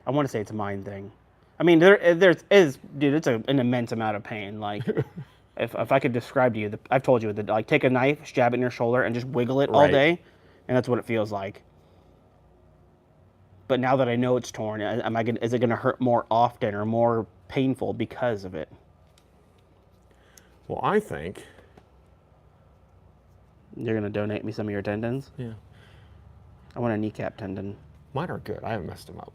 I want to say it's a mind thing. I mean, dude, it's an immense amount of pain. Like, if I could describe to you, I've told you, like, take a knife, stab it in your shoulder, and just wiggle it all Right. day, and that's what it feels like. But now that I know it's torn, is it going to hurt more often or more painful because of it? Well, I think. You're going to donate me some of your tendons? Yeah. I want a kneecap tendon. Mine are good. I haven't messed them up.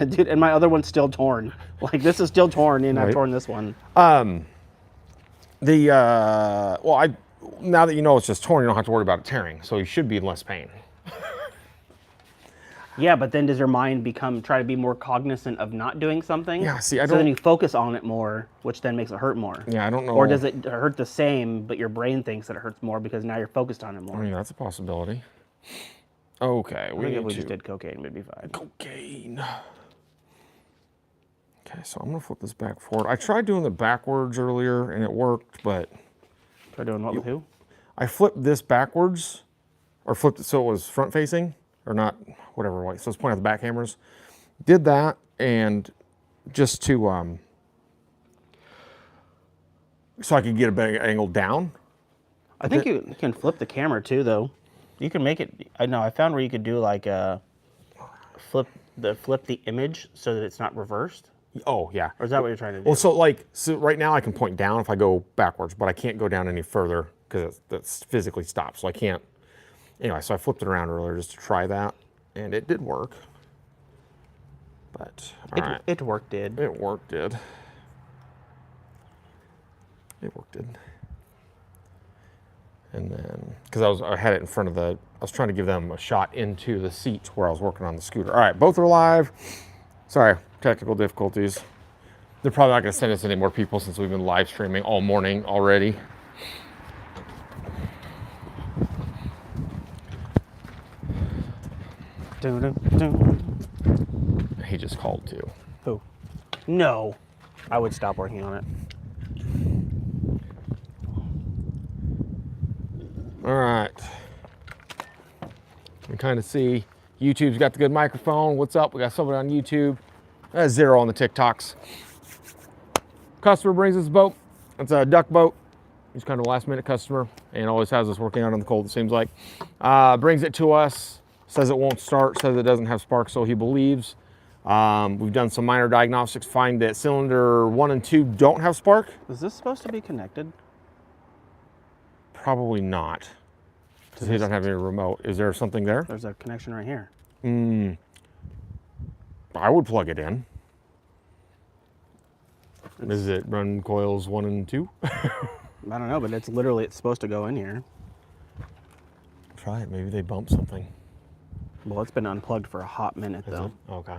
Dude, and my other one's still torn. Like, this is still torn, and I've Right. torn this one. Now that you know it's just torn, you don't have to worry about it tearing, so you should be in less pain. Yeah, but then does your mind try to be more cognizant of not doing something? Yeah, see, So then you focus on it more, which then makes it hurt more. Yeah, I don't know. Or does it hurt the same, but your brain thinks that it hurts more because now you're focused on it more? I mean, that's a possibility. Okay, I think if we just did cocaine, we'd be fine. Cocaine. Okay, so I'm gonna flip this back forward. I tried doing it backwards earlier and it worked, but Try doing what with who? I flipped this backwards, or flipped it so it was front facing, or not, whatever way. So it's pointing at the back cameras. Did that, and just to, so I could get a better angle down. I think you can flip the camera too, though. You can make it. I know. I found where you could do like flip the image so that it's not reversed. Oh, yeah. Or is that what you're trying to do? Well, so right now I can point down if I go backwards, but I can't go down any further because that's physically stopped. So I can't. Anyway, so I flipped it around earlier just to try that, and it did work. But all right. It worked. It worked. It worked. And then, because I had it in front of I was trying to give them a shot into the seat where I was working on the scooter. All right, both are live. Sorry, technical difficulties. They're probably not going to send us any more people since we've been live streaming all morning already. He just called too. Who? No. I would stop working on it. All right. You kind of see YouTube's got the good microphone. What's up? We got somebody on YouTube. That's 0 on the TikToks. Customer brings us a boat. It's a duck boat. He's kind of a last minute customer and always has us working out on the cold, it seems like. Brings it to us, says it won't start, says it doesn't have spark, so he believes. We've done some minor diagnostics, find that cylinder 1 and 2 don't have spark. Is this supposed to be connected? Probably not, because he doesn't have any remote. Is there something there? There's a connection right here. I would plug it in. Does it run coils 1 and 2? I don't know, but it's supposed to go in here. Try it, maybe they bump something. Well, it's been unplugged for a hot minute, though. Okay.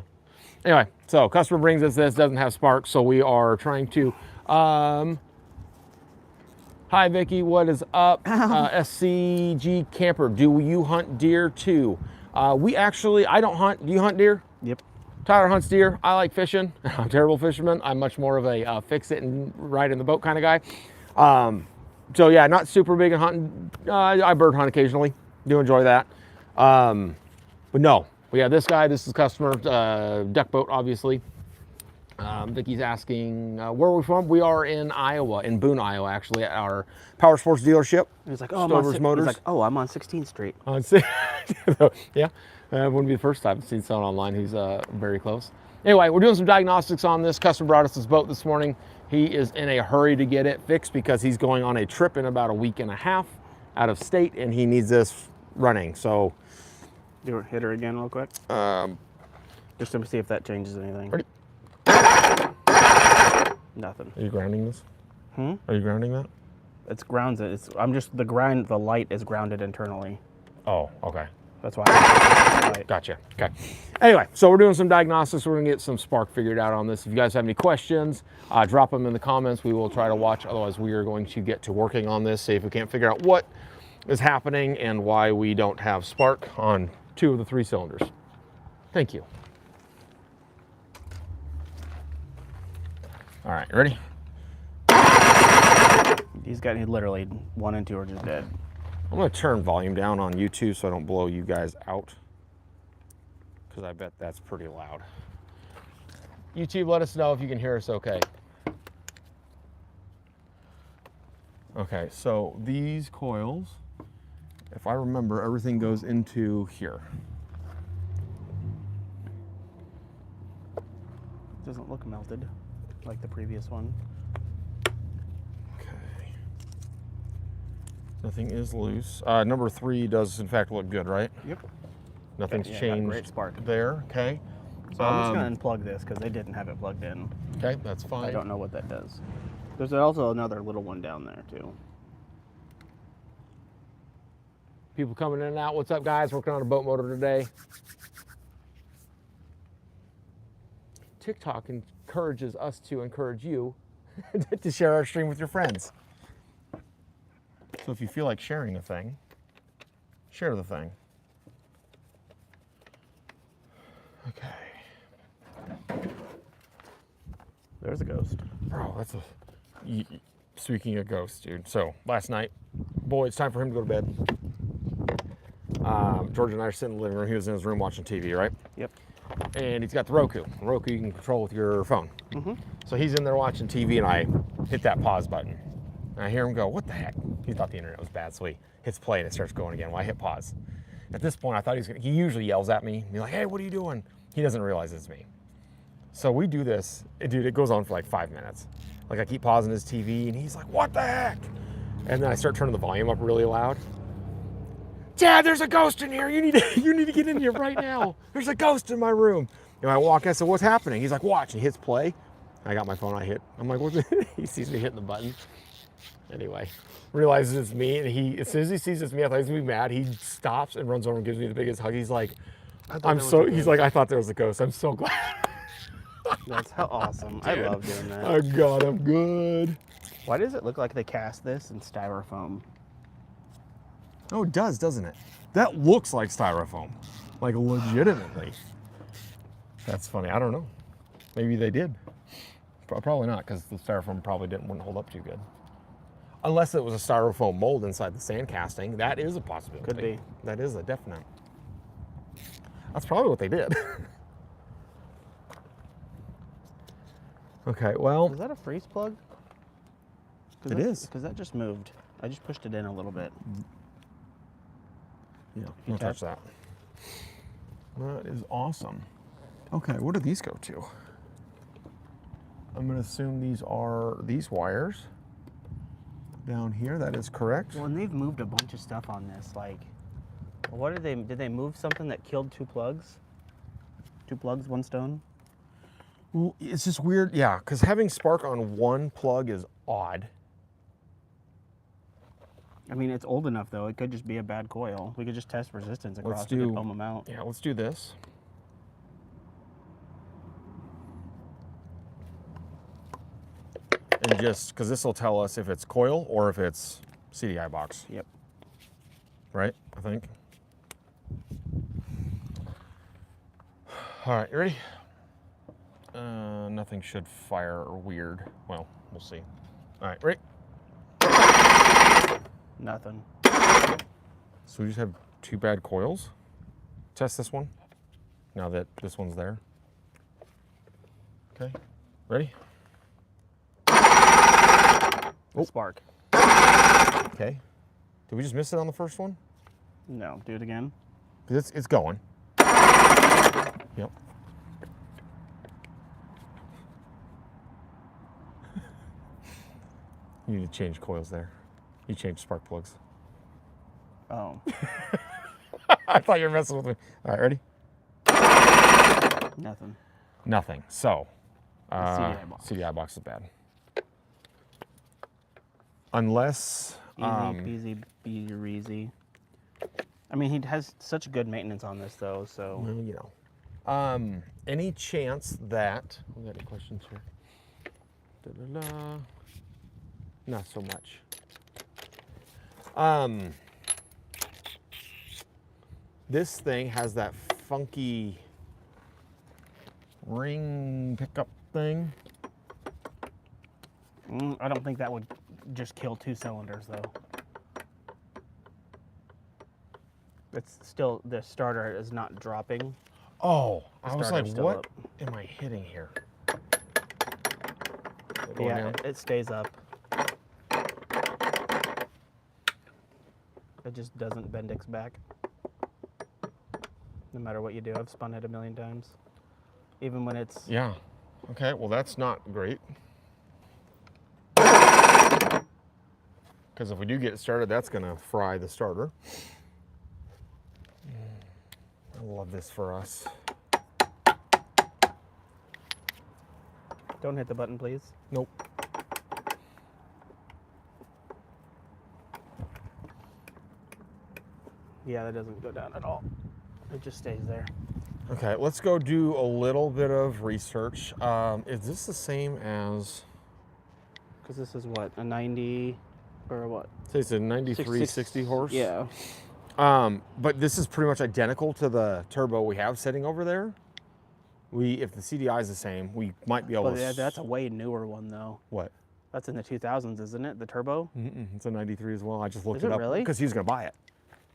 Anyway, so customer brings us this, doesn't have spark, so we are trying to, hi Vicky, what is up? SCG Camper, do you hunt deer too? I don't hunt. Do you hunt deer? Yep. Tyler hunts deer. I like fishing. I'm a terrible fisherman. I'm much more of a fix it and ride in the boat kind of guy. So yeah, not super big at hunting. I bird hunt occasionally. Do enjoy that. But no, we have this guy. This is customer, duck boat, obviously. Vicky's asking, where are we from? We are in Iowa, in Boone, Iowa, actually, at our power sports dealership. He's like, oh, I'm on 16th Street. Yeah, wouldn't be the first time I've seen someone online who's very close. Anyway, we're doing some diagnostics on this. Customer brought us this boat this morning. He is in a hurry to get it fixed because he's going on a trip in about a week and a half out of state, and he needs this running. So, You hit her again real quick? Just to see if that changes anything. Ready? Nothing. Are you grounding this? Are you grounding that? It's grounded. The light is grounded internally. Oh, okay. That's why. Gotcha. Okay. Anyway, so we're doing some diagnostics. We're gonna get some spark figured out on this. If you guys have any questions, drop them in the comments. We will try to watch. Otherwise, we are going to get to working on this, see if we can't figure out what is happening and why we don't have spark on 2 of the 3 cylinders. Thank you. All right, ready? He's got literally 1 and 2 are just dead. I'm gonna turn volume down on YouTube so I don't blow you guys out. because I bet that's pretty loud. YouTube, let us know if you can hear us okay. Okay, so these coils, if I remember, everything goes into here. Doesn't look melted like the previous one. Okay. Nothing is loose. Number 3 does in fact look good, right? Yep. Nothing's Yeah, got a changed great spark. there. Okay. So I'm just gonna unplug this because they didn't have it plugged in. Okay, that's fine. I don't know what that does. There's also another little one down there too. People coming in and out. What's up, guys? Working on a boat motor today. TikTok encourages us to encourage you to share our stream with your friends. So if you feel like sharing the thing, share the thing. Okay. There's a ghost. Bro, that's a... Speaking of ghosts, dude. So last night, boy, it's time for him to go to bed. George and I are sitting in the living room. He was in his room watching TV, right? Yep. And he's got the Roku. The Roku you can control with your phone. So he's in there watching TV, and I hit that pause button. And I hear him go, what the heck? He thought the internet was bad, so he hits play and it starts going again. Well, I hit pause. At this point, I thought he usually yells at me, be like, hey, what are you doing? He doesn't realize it's me. So we do this, dude, it goes on for like 5 minutes. Like I keep pausing his TV, and he's like, what the heck? And then I start turning the volume up really loud. Dad, there's a ghost in here. You need to get in here right now. There's a ghost in my room. And I walk in, I said, what's happening? He's like, watch. And he hits play. I got my phone, I hit. I'm like, what's it? He sees me hitting the button. Anyway, realizes it's me, and as soon as he sees it's me, I thought he's gonna be mad. He stops and runs over and gives me the biggest hug. He's like, I thought there was a ghost. I'm so glad. That's how awesome. Dude, I love doing that. Oh God, I'm good. Why does it look like they cast this in styrofoam? Oh, it does, doesn't it? That looks like styrofoam, like legitimately. That's funny. I don't know. Maybe they did. Probably not, because the styrofoam probably wouldn't hold up too good. Unless it was a styrofoam mold inside the sand casting. That is a possibility. Could be. That is a definite. That's probably what they did. Okay, well. Is that a freeze plug? It is. Because that just moved. I just pushed it in a little bit. Yeah, don't touch that. That is awesome. Okay, what do these go to? I'm going to assume these are these wires down here. That is correct. Well, and they've moved a bunch of stuff on this. Like, what did they move something that killed 2 plugs? 2 plugs, 1 stone? Well, it's just weird. Yeah, because having spark on 1 plug is odd. I mean, it's old enough, though. It could just be a bad coil. We could just test resistance across it and foam them out. Yeah, let's do this. And just, because this will tell us if it's coil or if it's CDI box. Yep. Right, I think. All right, you ready? Nothing should fire or weird. Well, we'll see. All right, ready? Nothing. So we just have 2 bad coils. Test this one, now that this one's there. Okay, ready? Oh. Spark. Okay. Did we just miss it on the first one? No, do it again. It's going. Yep. You need to change coils there. You changed spark plugs. Oh. I thought you were messing with me. All right, ready? Nothing. Nothing. So, CDI box. CDI box is bad. Unless... Easy peasy, easy. I mean, he has such good maintenance on this, though, so... Well, you know. Any chance that... We got any questions here? Da-da-da. Not so much. This thing has that funky ring pickup thing. I don't think that would just kill 2 cylinders, though. It's still, the starter is not dropping. Oh, I was like, starter's still what up. am I hitting here? Yeah, it stays up. It just doesn't Bendix back. No matter what you do, I've spun it a million times. Even when it's... Yeah. Okay, well, that's not great. Because if we do get it started, that's going to fry the starter. I love this for us. Don't hit the button, please. Nope. Yeah, that doesn't go down at all. It just stays there. Okay, let's go do a little bit of research. Is this the same as... Because this is what, a 90 or what? Say it's a 9360 horse? Yeah. But this is pretty much identical to the turbo we have sitting over there. If the CDI is the same, we might be able to... That's a way newer one, though. What? That's in the 2000s, isn't it? The turbo? It's a 93 as well. I just looked Is it it up really? because he was going to buy it.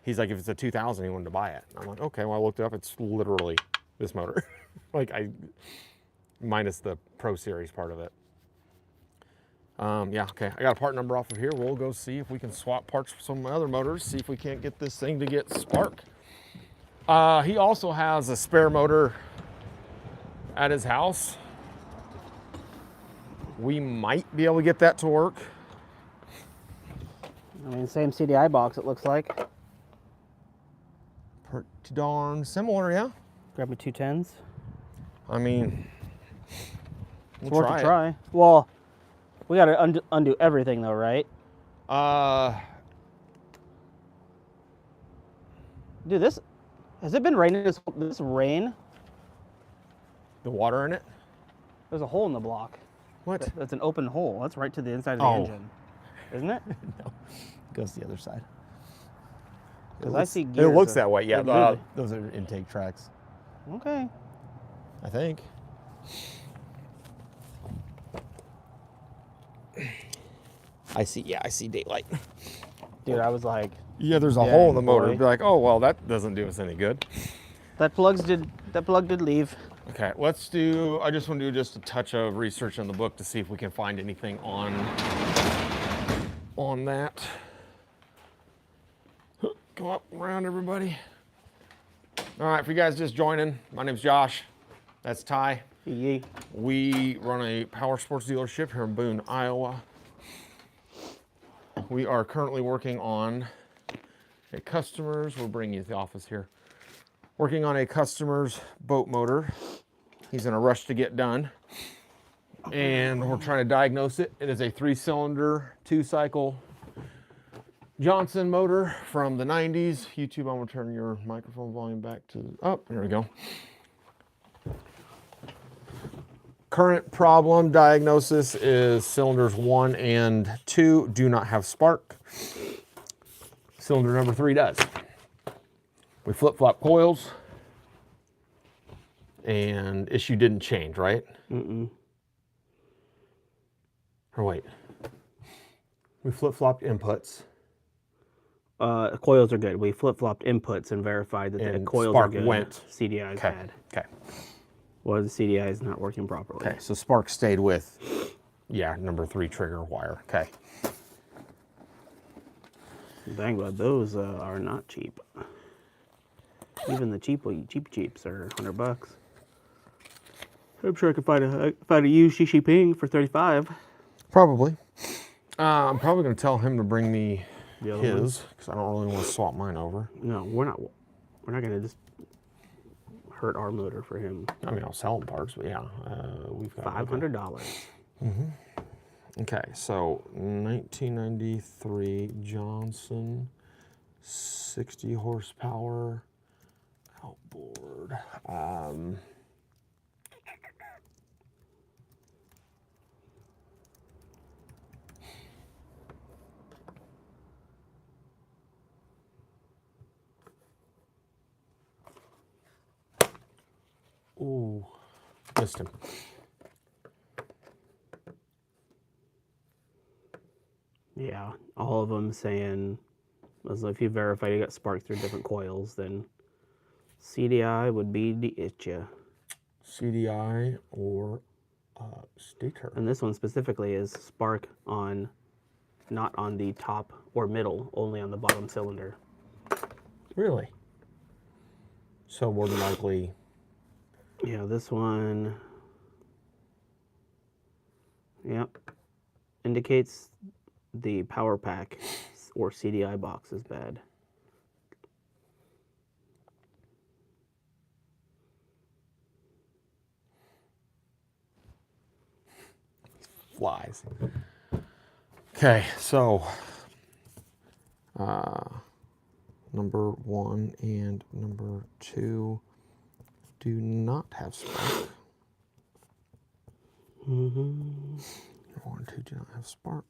He's like, if it's a 2000, he wanted to buy it. I'm like, okay, well, I looked it up. It's literally this motor. Minus the Pro Series part of it. Yeah, okay. I got a part number off of here. We'll go see if we can swap parts for some of my other motors, see if we can't get this thing to get spark. He also has a spare motor at his house. We might be able to get that to work. I mean, same CDI box, it looks like. Pretty darn similar, yeah. Grab me 210s. I mean, It's worth a try. Well, we got to undo everything, though, right? Dude, has it been raining this rain? The water in it? There's a hole in the block. What? That's an open hole. That's right to the inside of the engine, isn't it? No, it goes the other side. Because I see gears. It looks that way, yeah. Those are intake tracks. Okay. I think. I see daylight. Dude, I was like, Yeah, there's a hole in the Dang, motor. boy. You'd be like, oh, well, that doesn't do us any good. that plug did leave. Okay, I just want to do just a touch of research on the book to see if we can find anything on that. Come up around, everybody. All right, for you guys just joining, my name's Josh. That's Ty. Yee. We run a power sports dealership here in Boone, Iowa. We are currently working on a customer's, we'll bring you to the office here, working on a customer's boat motor. He's in a rush to get done. And we're trying to diagnose it. It is a 3-cylinder, 2-cycle Johnson motor from the 90s. YouTube, I'm gonna turn your microphone volume back to, oh, there we go. Current problem diagnosis is cylinders 1 and 2 do not have spark. Cylinder number 3 does. We flip-flop coils and issue didn't change, right? Mm-mm. Or wait, we flip-flopped inputs. Coils are good. We flip-flopped inputs and verified that the And coils spark are good. went. CDI's Okay, bad. okay, Well, the CDI is not working properly. okay. So spark stayed with, yeah, number 3 trigger wire. Okay. Dang, but those are not cheap. Even the cheaps are $100. I'm sure I could find a used Shishi Ping for $35. Probably. I'm probably going to tell him to bring me The other his because I don't really want to swap mine over. No, we're not gonna just hurt our motor for him. I mean, I'll sell him parts, but yeah, we've got $500. Okay, so 1993 Johnson, 60 horsepower outboard. Ooh, missed him. Yeah, all of them saying, as if you verify you got spark through different coils, then CDI would be the itcha. CDI or stator. And this one specifically is spark on, not on the top or middle, only on the bottom cylinder. Really? So more than likely, Yeah, this one, yep, indicates the power pack or CDI box is bad. flies. Okay, so number 1 and number 2 do not have spark. Number 1 and 2 do not have spark.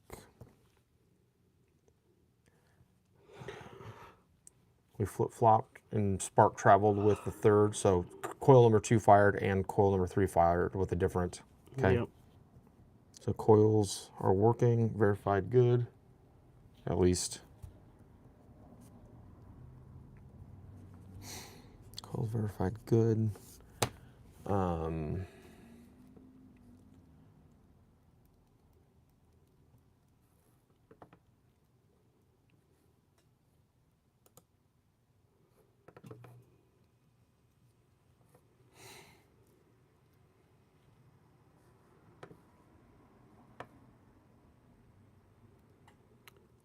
We flip-flopped and spark traveled with the third, so coil number 2 fired and coil number 3 fired with a different. Okay. Yep. So coils are working, verified good, at least. Coils verified good.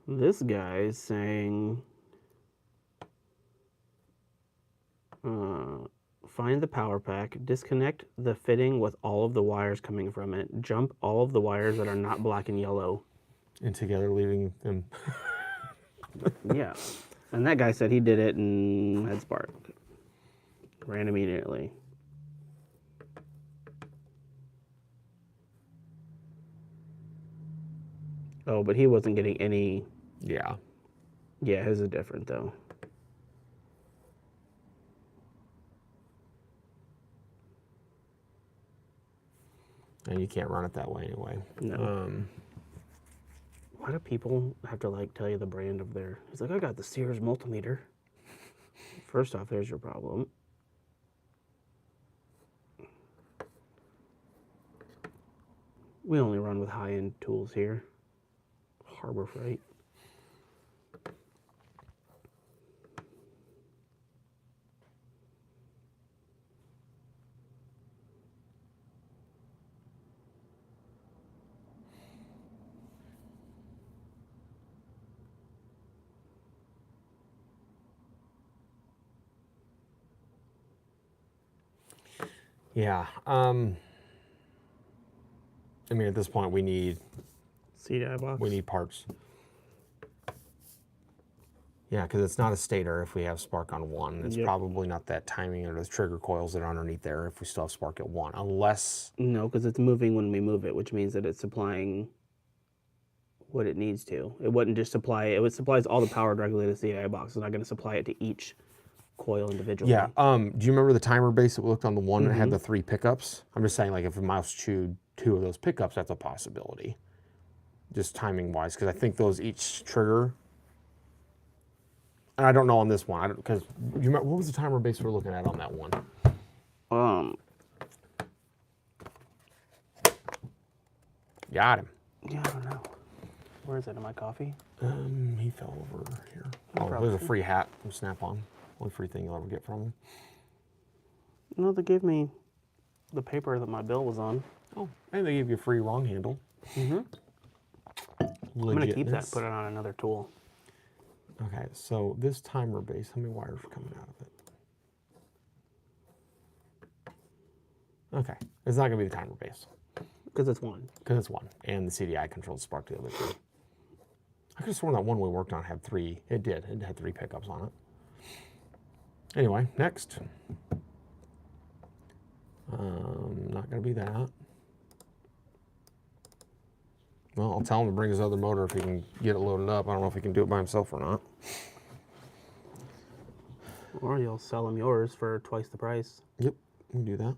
This guy is saying, find the power pack, disconnect the fitting with all of the wires coming from it, jump all of the wires that are not black and yellow. And together leaving them. Yeah. And that guy said he did it and had spark. Ran immediately. Oh, but he wasn't getting any. Yeah. Yeah, his is different though. And you can't run it that way anyway. No. Why do people have to like tell you the brand of their? He's like, I got the Sears multimeter. First off, there's your problem. We only run with high-end tools here. Harbor Freight. Yeah. I mean, at this point, we need CDI box. parts. Yeah, because it's not a stator if we have spark on 1. It's Yep. probably not that timing or those trigger coils that are underneath there if we still have spark at 1, unless. No, because it's moving when we move it, which means that it's supplying what it needs to. It wouldn't just supply it. It supplies all the power directly to the CDI box. It's not going to supply it to each coil individually. Yeah. Do you remember the timer base that we looked on the one that had the 3 pickups? I'm just saying, like, if a mouse chewed 2 of those pickups, that's a possibility. Just timing wise, because I think those each trigger. And I don't know on this one, because you remember what was the timer base we were looking at on that one? Got him. Yeah, I don't know. Where is it in my coffee? He fell over here. Oh, probably. there's a free hat from Snap-on. Only free thing you'll ever get from him. No, they gave me the paper that my bill was on. Oh, and they gave you a free wrong handle. I'm going to keep that and put it on another tool. Okay, so this timer base, how many wires are coming out of it? Okay, it's not going to be the timer base. Because it's 1. Because it's 1, and the CDI controls spark the other 2. I could have sworn that one we worked on had 3. It did. It had 3 pickups on it. Anyway, next. Not going to be that. Well, I'll tell him to bring his other motor if he can get it loaded up. I don't know if he can do it by himself or not. Or you'll sell him yours for twice the price. Yep, we can do that.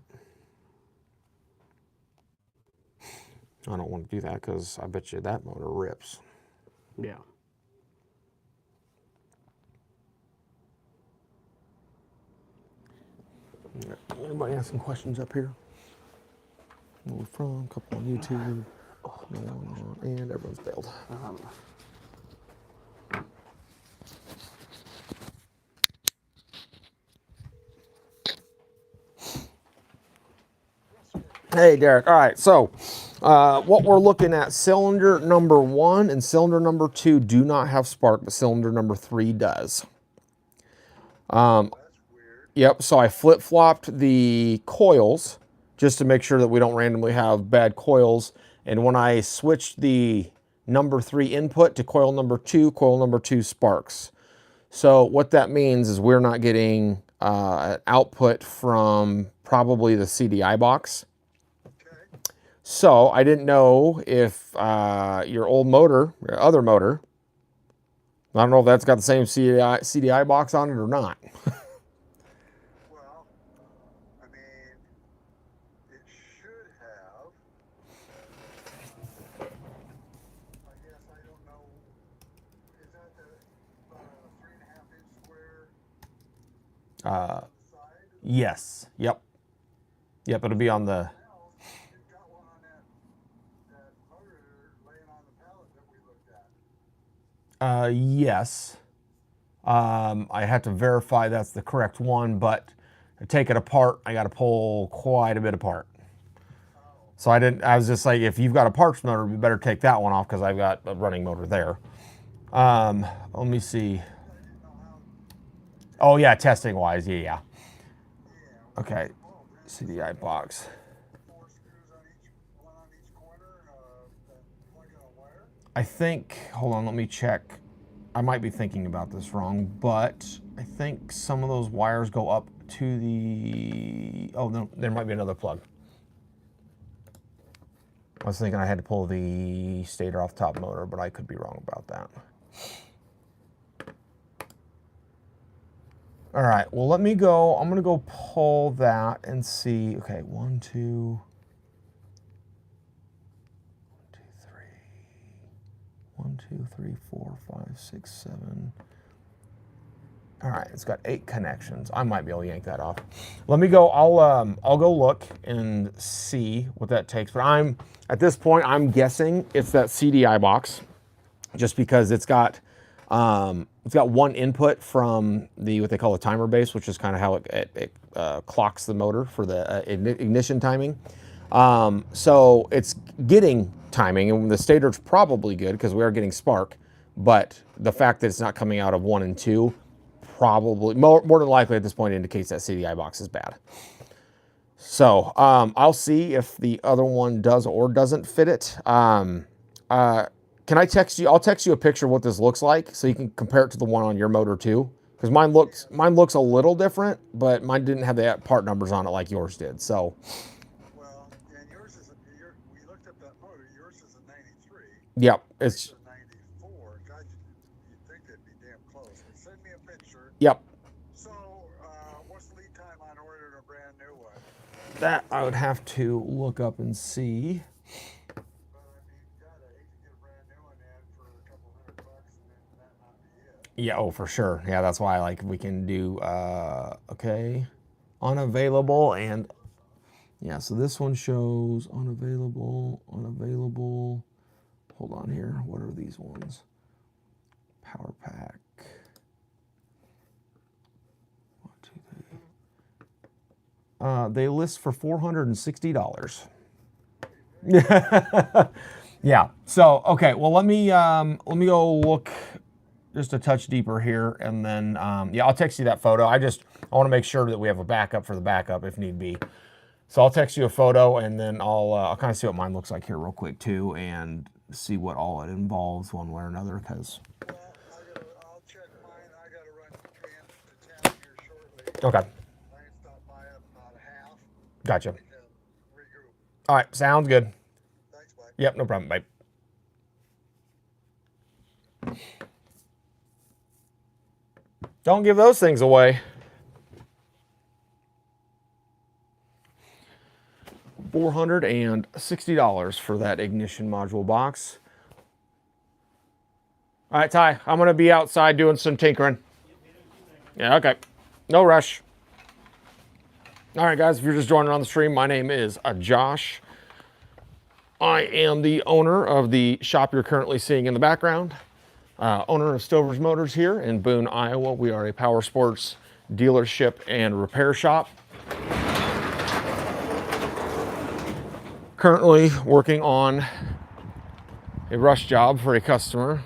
I don't want to do that because I bet you that motor rips. Yeah. Anybody asking questions up here? Where we're from, a couple on YouTube, and everyone's bailed. Hey, Derek. All right, so what we're looking at, cylinder number 1 and cylinder number 2 do not have spark, but cylinder number 3 does. Yep, so I flip-flopped the coils just to make sure that we don't randomly have bad coils. And when I switched the number 3 input to coil number 2 sparks. So what that means is we're not getting an output from probably the CDI box. So I didn't know if your old motor, your other motor, I don't know if that's got the same CDI box on it or not. Well, I mean, it should have. I guess I don't know. Is that the 3.5-inch square side? Yes. Yep. Yep, it'll be on the... You've got one on that motor laying on the pallet that we looked at. Yes. I have to verify that's the correct one, but to take it apart, I got to pull quite a bit apart. So I was just like, if you've got a parts motor, you better take that one off because I've got a running motor there. Let me see. Oh yeah, testing wise, yeah. Okay, CDI box. 4 screws on one on each corner, that plug in a wire. I think, hold on, let me check. I might be thinking about this wrong, but I think some of those wires go up to the, oh no, there might be another plug. I was thinking I had to pull the stator off the top motor, but I could be wrong about that. All right, well, let me go, I'm gonna go pull that and see, okay, 1, 2, 1, 2, 3, 4, 5, 6, 7. All right, it's got 8 connections. I might be able to yank that off. Let me go, I'll go look and see what that takes. But at this point, I'm guessing it's that CDI box, just because it's got one input from what they call a timer base, which is kind of how it clocks the motor for the ignition timing. So it's getting timing, and the stator's probably good because we are getting spark, but the fact that it's not coming out of 1 and 2 probably, more than likely at this point, indicates that CDI box is bad. So I'll see if the other one does or doesn't fit it. Can I text you? I'll text you a picture of what this looks like so you can compare it to the one on your motor too. Because mine looks a little different, but mine didn't have the part numbers on it like yours did. So. Well, and yours is we looked up that motor. Yours is a 93. Yep, it's a 94. God, you'd think they'd be damn close. But send me a picture. Yep. So, what's the lead time on ordering a brand new one? That I would have to look up and see. But I mean, God, I hate to get a brand new one in for a couple $100 and then that not be it. Yeah, oh, for sure. Yeah, that's why we can do, okay, unavailable, and yeah, so this one shows unavailable. Hold on here. What are these ones? Power pack. 1, 2, 3. They list for $460. Yeah. So okay. Well, let me go look just a touch deeper here, and then yeah, I'll text you that photo. I want to make sure that we have a backup for the backup if need be. So I'll text you a photo, and then I'll kind of see what mine looks like here real quick too, and see what all it involves one way or another. Because. Well, I'll check mine. I got to run to town here shortly. Okay. I can stop by at about a half. Gotcha. We can regroup. All right. Sounds good. Thanks, Mike. Yep. No problem. Bye. Don't give those things away. $460 for that ignition module box. All right, Ty, I'm going to be outside doing some tinkering. Yeah, okay. No rush. All right, guys, if you're just joining on the stream, my name is Josh. I am the owner of the shop you're currently seeing in the background. Owner of Stover's Motors here in Boone, Iowa. We are a power sports dealership and repair shop. Currently working on a rush job for a customer.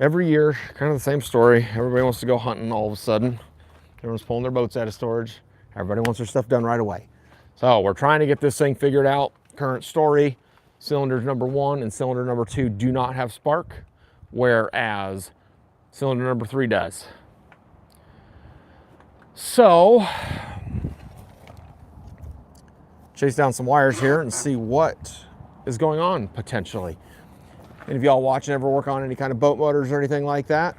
Every year, kind of the same story. Everybody wants to go hunting all of a sudden. Everyone's pulling their boats out of storage. Everybody wants their stuff done right away. So we're trying to get this thing figured out. Current story, cylinders number 1 and cylinder number 2 do not have spark, whereas cylinder number 3 does. So, chase down some wires here and see what is going on potentially. Any of y'all watching ever work on any kind of boat motors or anything like that?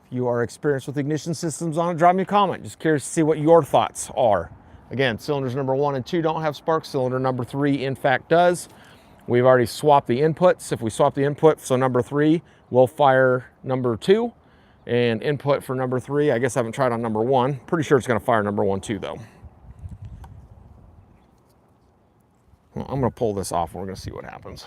If you are experienced with ignition systems on it, drop me a comment. Just curious to see what your thoughts are. Again, cylinders number 1 and 2 don't have spark. Cylinder number 3, in fact, does. We've already swapped the inputs. If we swap the input, so number 3 will fire number 2. And input for number 3, I guess I haven't tried on number 1. Pretty sure it's going to fire number 1 too, though. Well, I'm going to pull this off and we're going to see what happens.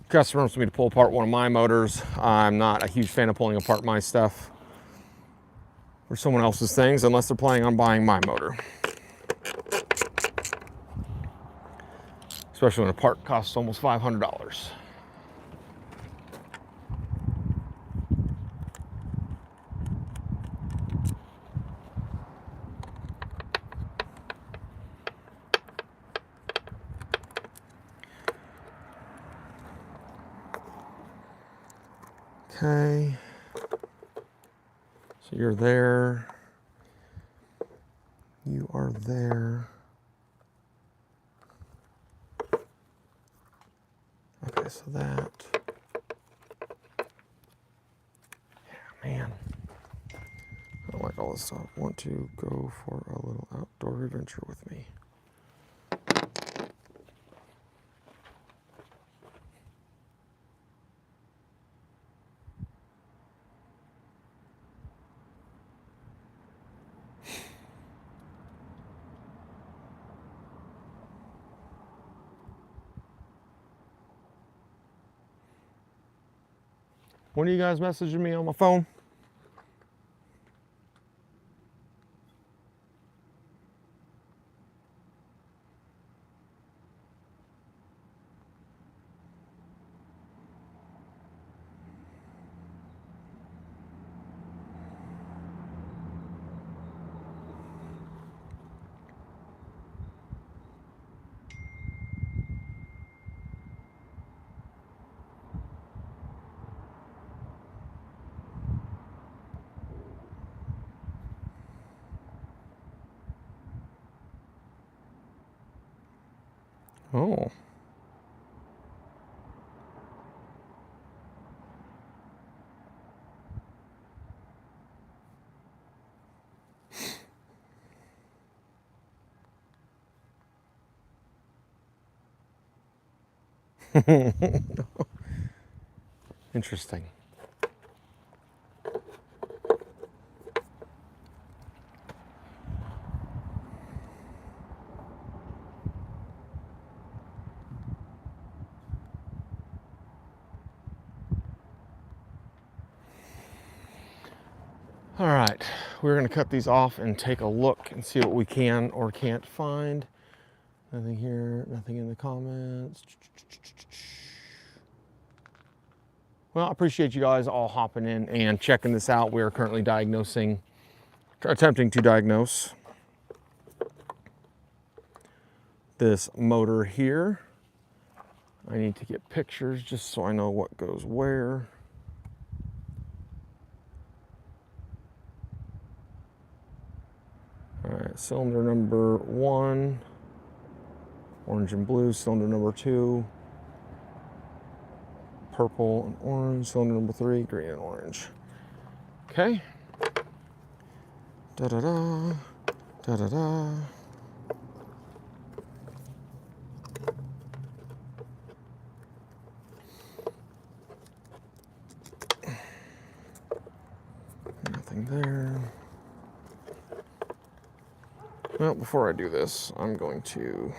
Customer wants me to pull apart one of my motors. I'm not a huge fan of pulling apart my stuff or someone else's things unless they're planning on buying my motor. Especially when a part costs almost $500. Okay, so you're there, you are there. Okay, so that, yeah, man, I don't like all this stuff. Want to go for a little outdoor adventure with me. When are you guys messaging me on my phone? Oh. Interesting. All right, we're gonna cut these off and take a look and see what we can or can't find. Nothing here, nothing in the comments. Well, I appreciate you guys all hopping in and checking this out. We are currently attempting to diagnose this motor here. I need to get pictures just so I know what goes where. All right, cylinder number 1, orange and blue. Cylinder number 2, purple and orange. Cylinder number 3, green and orange. Okay. Da-da-da, da-da-da. Nothing there. Well, before I do this, I'm going to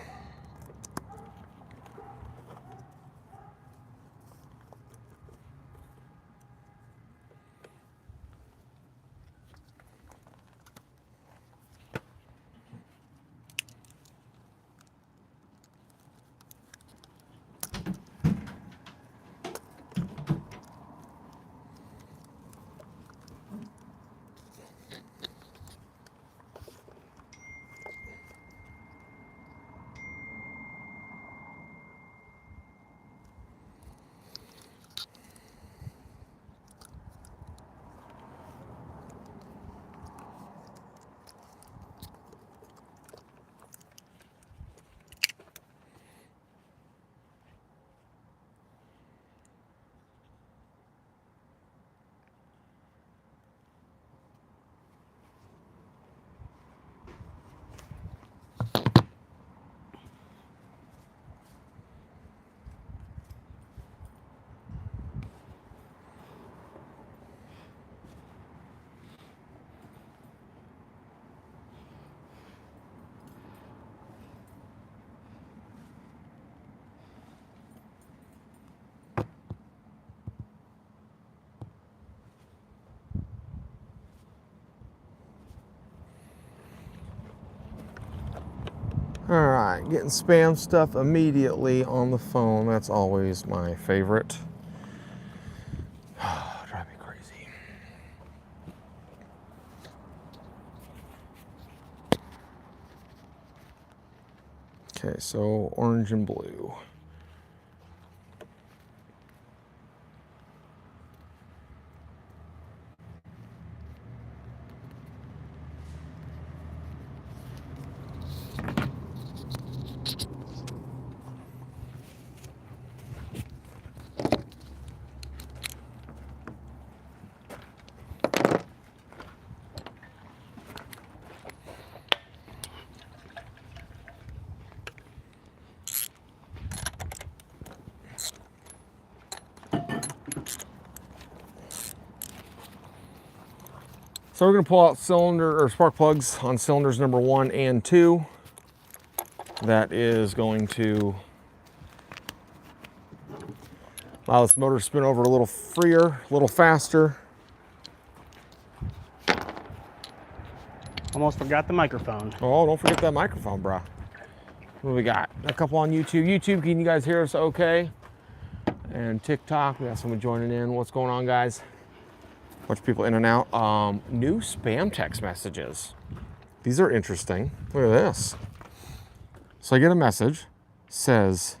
All right, getting spam stuff immediately on the phone. That's always my favorite. Drive me crazy. Okay, so orange and blue. So we're going to pull out cylinder or spark plugs on cylinders number 1 and 2. That is going to allow this motor to spin over a little freer, a little faster. Almost forgot the microphone. Oh, don't forget that microphone, bro. What do we got? A couple on YouTube. YouTube, can you guys hear us okay? And TikTok, we got someone joining in. What's going on, guys? Bunch of people in and out. New spam text messages. These are interesting. Look at this. So I get a message, says,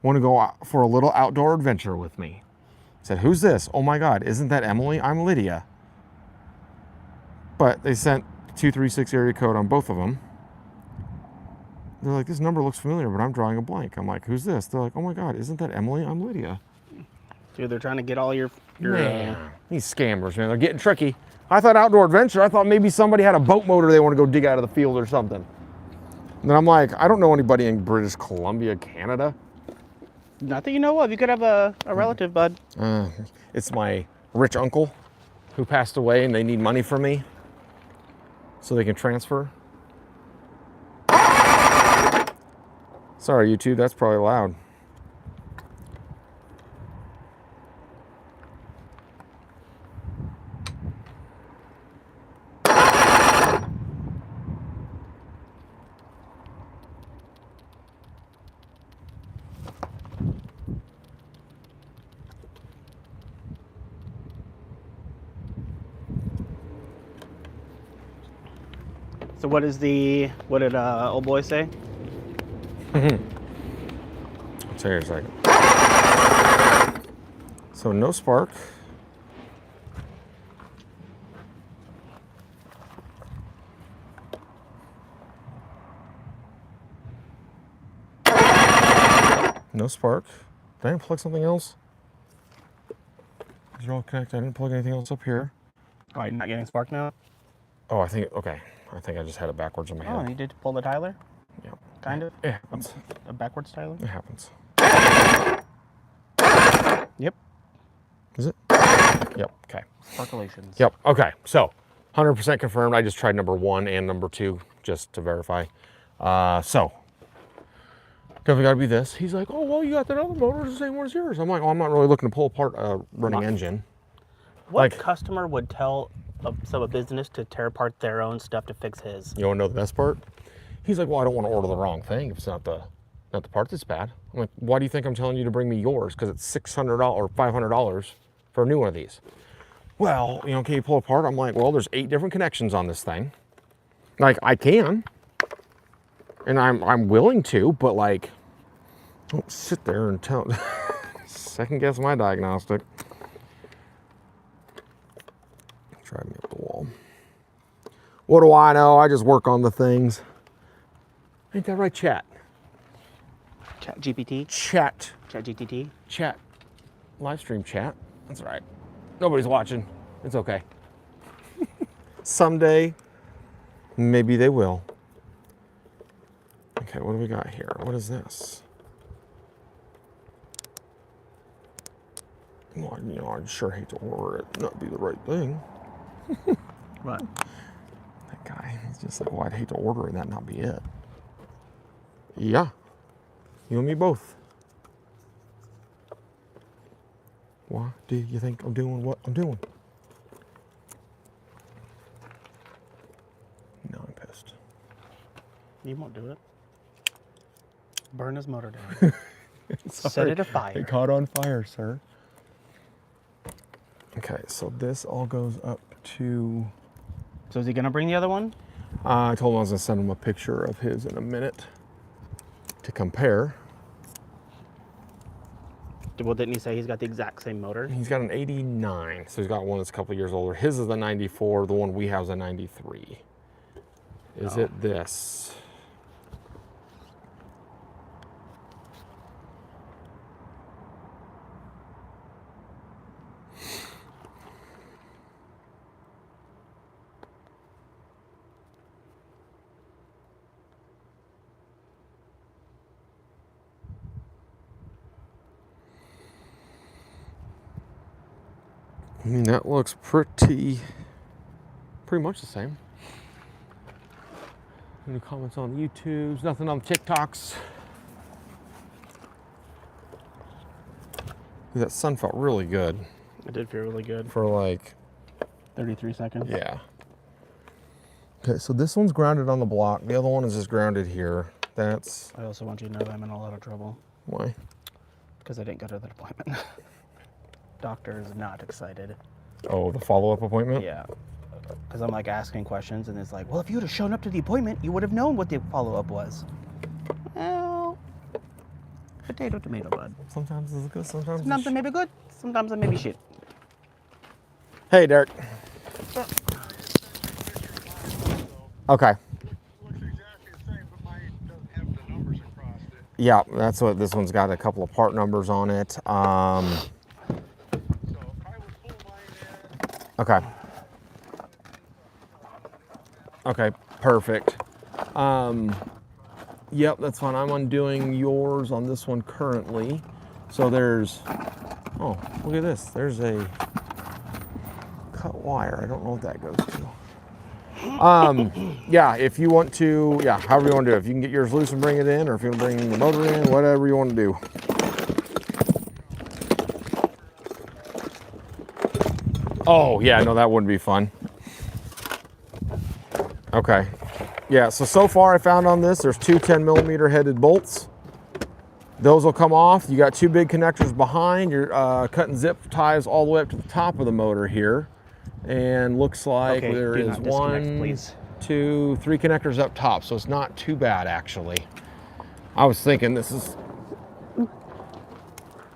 want to go out for a little outdoor adventure with me. I said, who's this? Oh my God, isn't that Emily? I'm Lydia. But they sent 236 area code on both of them. They're like, this number looks familiar, but I'm drawing a blank. I'm like, who's this? They're like, oh my God, isn't that Emily? I'm Lydia. Dude, they're trying to get all your Man, these scammers, man, they're getting tricky. I thought outdoor adventure. I thought maybe somebody had a boat motor they want to go dig out of the field or something. And then I'm like, I don't know anybody in British Columbia, Canada. Not that you know of. You could have a relative, bud. It's my rich uncle who passed away and they need money from me so they can transfer. Sorry, YouTube, that's probably loud. So what did old boy say? I'll tell you in a second. So no spark. No spark. Did I unplug something else? These are all connected. I didn't plug anything else up here. Oh, you're not getting spark now? Oh, I think, okay. I think I just had it backwards in my Oh, head. you did pull the Tyler? Yeah. Kind of? It happens. A backwards Tyler? It happens. Yep. Is it? Yep, okay. Sparkulations. Yep, okay, so 100% confirmed. I just tried number 1 and number 2 just to verify. So, definitely gotta be this. He's like, oh, well, you got that other motor, the same one as yours. I'm like, oh, I'm not really looking to pull apart a running engine. What Like- customer would tell a business to tear apart their own stuff to fix his? You wanna know the best part? He's like, well, I don't want to order the wrong thing if it's not the part that's bad. I'm like, why do you think I'm telling you to bring me yours? Because it's $600 or $500 for a new one of these. Well, you know, can you pull it apart? I'm like, well, there's 8 different connections on this thing. Like, I can, and I'm willing to, but like, don't sit there and second guess my diagnostic. Drive me up the wall. What do I know? I just work on the things. Ain't that right, chat? Chat GPT? Chat. Chat GTT? Chat. Live stream chat. That's right. Nobody's watching. It's okay. Someday, maybe they will. Okay, what do we got here? What is this? Well, you know, I'd sure hate to order it, not be the right thing. What? That guy, he's just like, well, I'd hate to order it and that not be it. Yeah, you and me both. Why do you think I'm doing what I'm doing? No, I'm pissed. You won't do it. Burn his motor down. Set it afire. It caught on fire, sir. Okay, so this all goes up to... So is he gonna bring the other one? I told him I was gonna send him a picture of his in a minute to compare. Well, didn't he say he's got the exact same motor? He's got an 89, so he's got one that's a couple of years older. His is a 94, the one we have is a 93. Is it this? I mean, that looks pretty much the same. Any comments on the YouTubes? Nothing on the TikToks. That sun felt really good It did feel really good. for like, 33 seconds. yeah. Okay, so this one's grounded on the block. The other one is just grounded here. That's I also want you to know that I'm in a lot of trouble why. because I didn't go to that appointment. Doctor is not excited. Oh, the follow-up appointment? Yeah. Because I'm like asking questions and it's like, well, if you would have shown up to the appointment, you would have known what the follow-up was. Well, potato, tomato, bud. Sometimes it's good, sometimes Sometimes it may be good, sometimes it may be shit. Hey, Derek. Okay. Looks exactly the same, but mine doesn't have the numbers across it. Yeah, that's what this one's got, a couple of part numbers on it. So if I would pull mine in, Okay. Okay, perfect. Yep, that's fine. I'm undoing yours on this one currently. So there's, oh, look at this. There's a cut wire. I don't know what that goes to. Yeah, if you want to, yeah, however you want to do it. If you can get yours loose and bring it in, or if you want to bring the motor in, whatever you want to do. Oh, yeah, no, that wouldn't be fun. Okay. Yeah, so far I found on this, there's two 10mm headed bolts. Those will come off. You got two big connectors behind. You're cutting zip ties all the way up to the top of the motor here. And looks like Okay, there do is not disconnect, 1, please. 2, 3 connectors up top, so it's not too bad actually. I was thinking this is,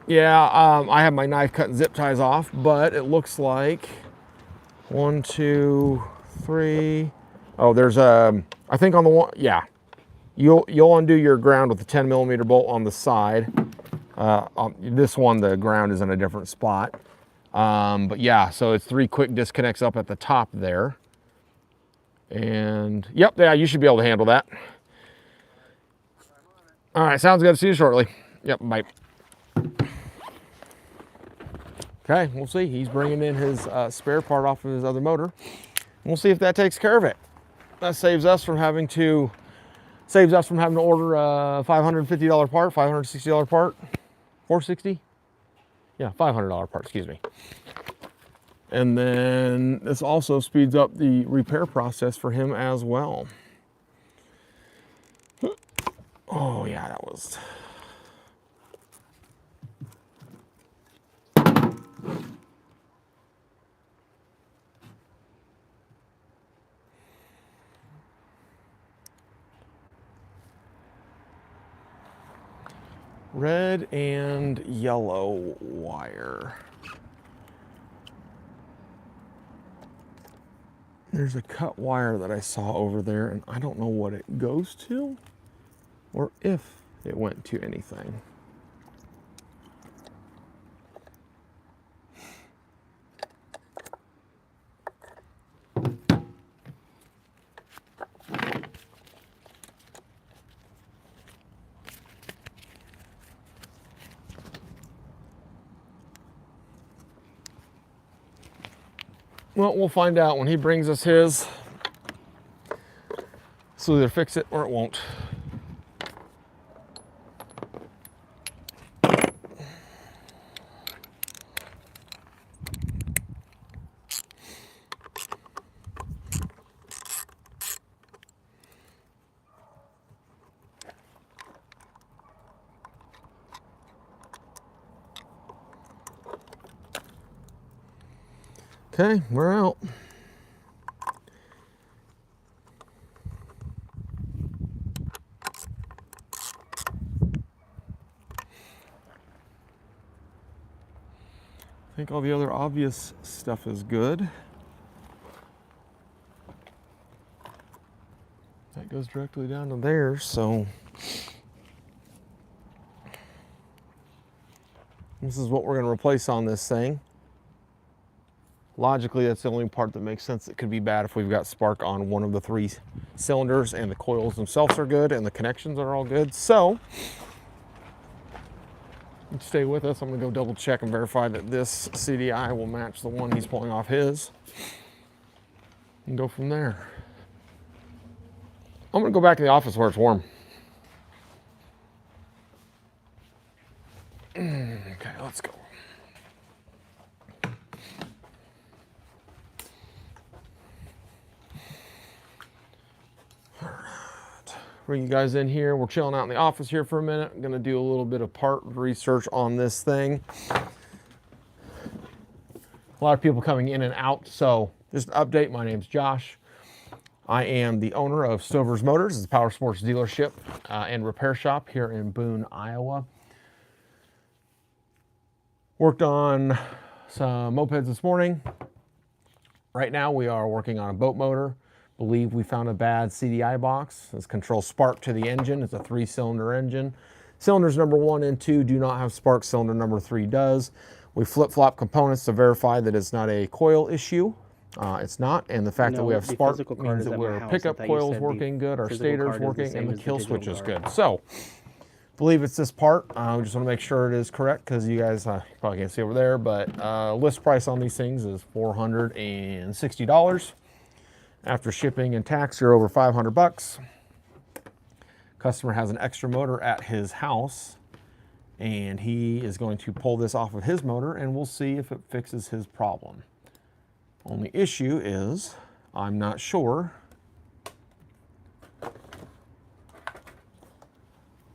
yeah, I have my knife cutting zip ties off, but it looks like 1, 2, 3. Oh, there's a, I think on the one, yeah. You'll undo your ground with the 10mm bolt on the side. On this one, the ground is in a different spot. But yeah, so it's 3 quick disconnects up at the top there. And yep, yeah, you should be able to handle that. All right, sounds good. See you shortly. Yep, bye. Okay, we'll see. He's bringing in his spare part off of his other motor. We'll see if that takes care of it. That saves us from having to order a $550 part, $560 part, $460. Yeah, $500 part. Excuse me. And then this also speeds up the repair process for him as well. Oh yeah, that was. Red and yellow wire. There's a cut wire that I saw over there, and I don't know what it goes to or if it went to anything. Well, we'll find out when he brings us his. So either fix it or it won't. Okay, we're out. I think all the other obvious stuff is good. That goes directly down to there, so this is what we're going to replace on this thing. Logically, that's the only part that makes sense. It could be bad if we've got spark on one of the 3 cylinders and the coils themselves are good and the connections are all good. So stay with us. I'm going to go double check and verify that this CDI will match the one he's pulling off his and go from there. I'm going to go back to the office where it's warm. Okay, let's go. Bring you guys in here. We're chilling out in the office here for a minute. I'm gonna do a little bit of part research on this thing. A lot of people coming in and out, so just an update. My name's Josh. I am the owner of Stover's Motors. It's a power sports dealership and repair shop here in Boone, Iowa. Worked on some mopeds this morning. Right now we are working on a boat motor. Believe we found a bad CDI box. This controls spark to the engine. It's a 3-cylinder engine. Cylinders number 1 and 2 do not have spark. Cylinder number 3 does. We flip-flop components to verify that it's not a coil issue. It's not, and the fact that we have spark means that our pickup coil's working good, our stator's working, and the kill switch is good. So, believe it's this part. We just want to make sure it is correct because you guys probably can't see over there, but list price on these things is $460. After shipping and tax, you're over 500 bucks. Customer has an extra motor at his house, and he is going to pull this off of his motor, and we'll see if it fixes his problem. Only issue is, I'm not sure.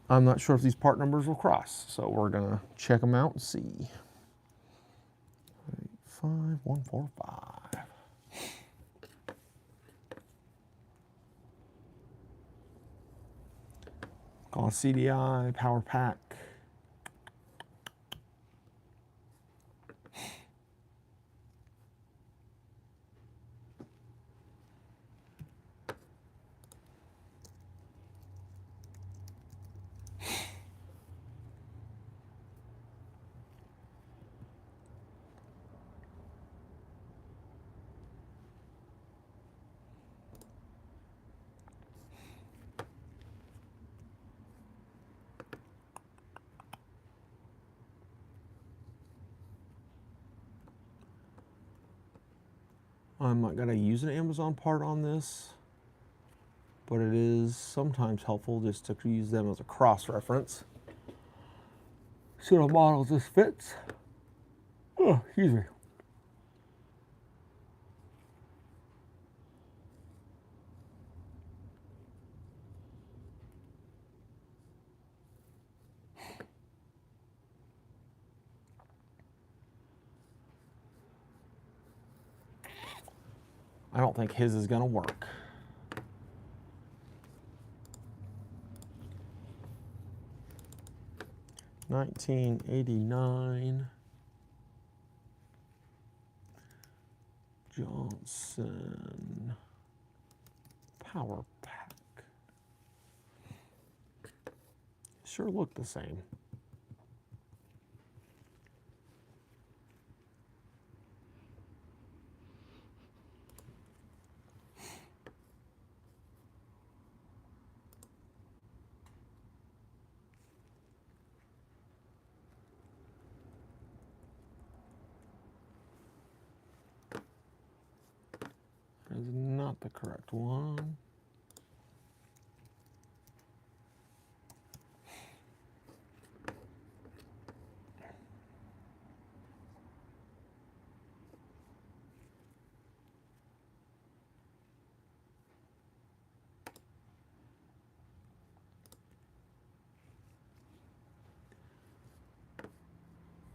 I'm not sure if these part numbers will cross, so we're gonna check them out and see. 85145. Call CDI, power pack. I'm not gonna use an Amazon part on this, but it is sometimes helpful just to use them as a cross-reference. See what models this fits. Oh, excuse me. I don't think his is gonna work. $19.89 Johnson Power Pack. Sure look the same. That is not the correct one.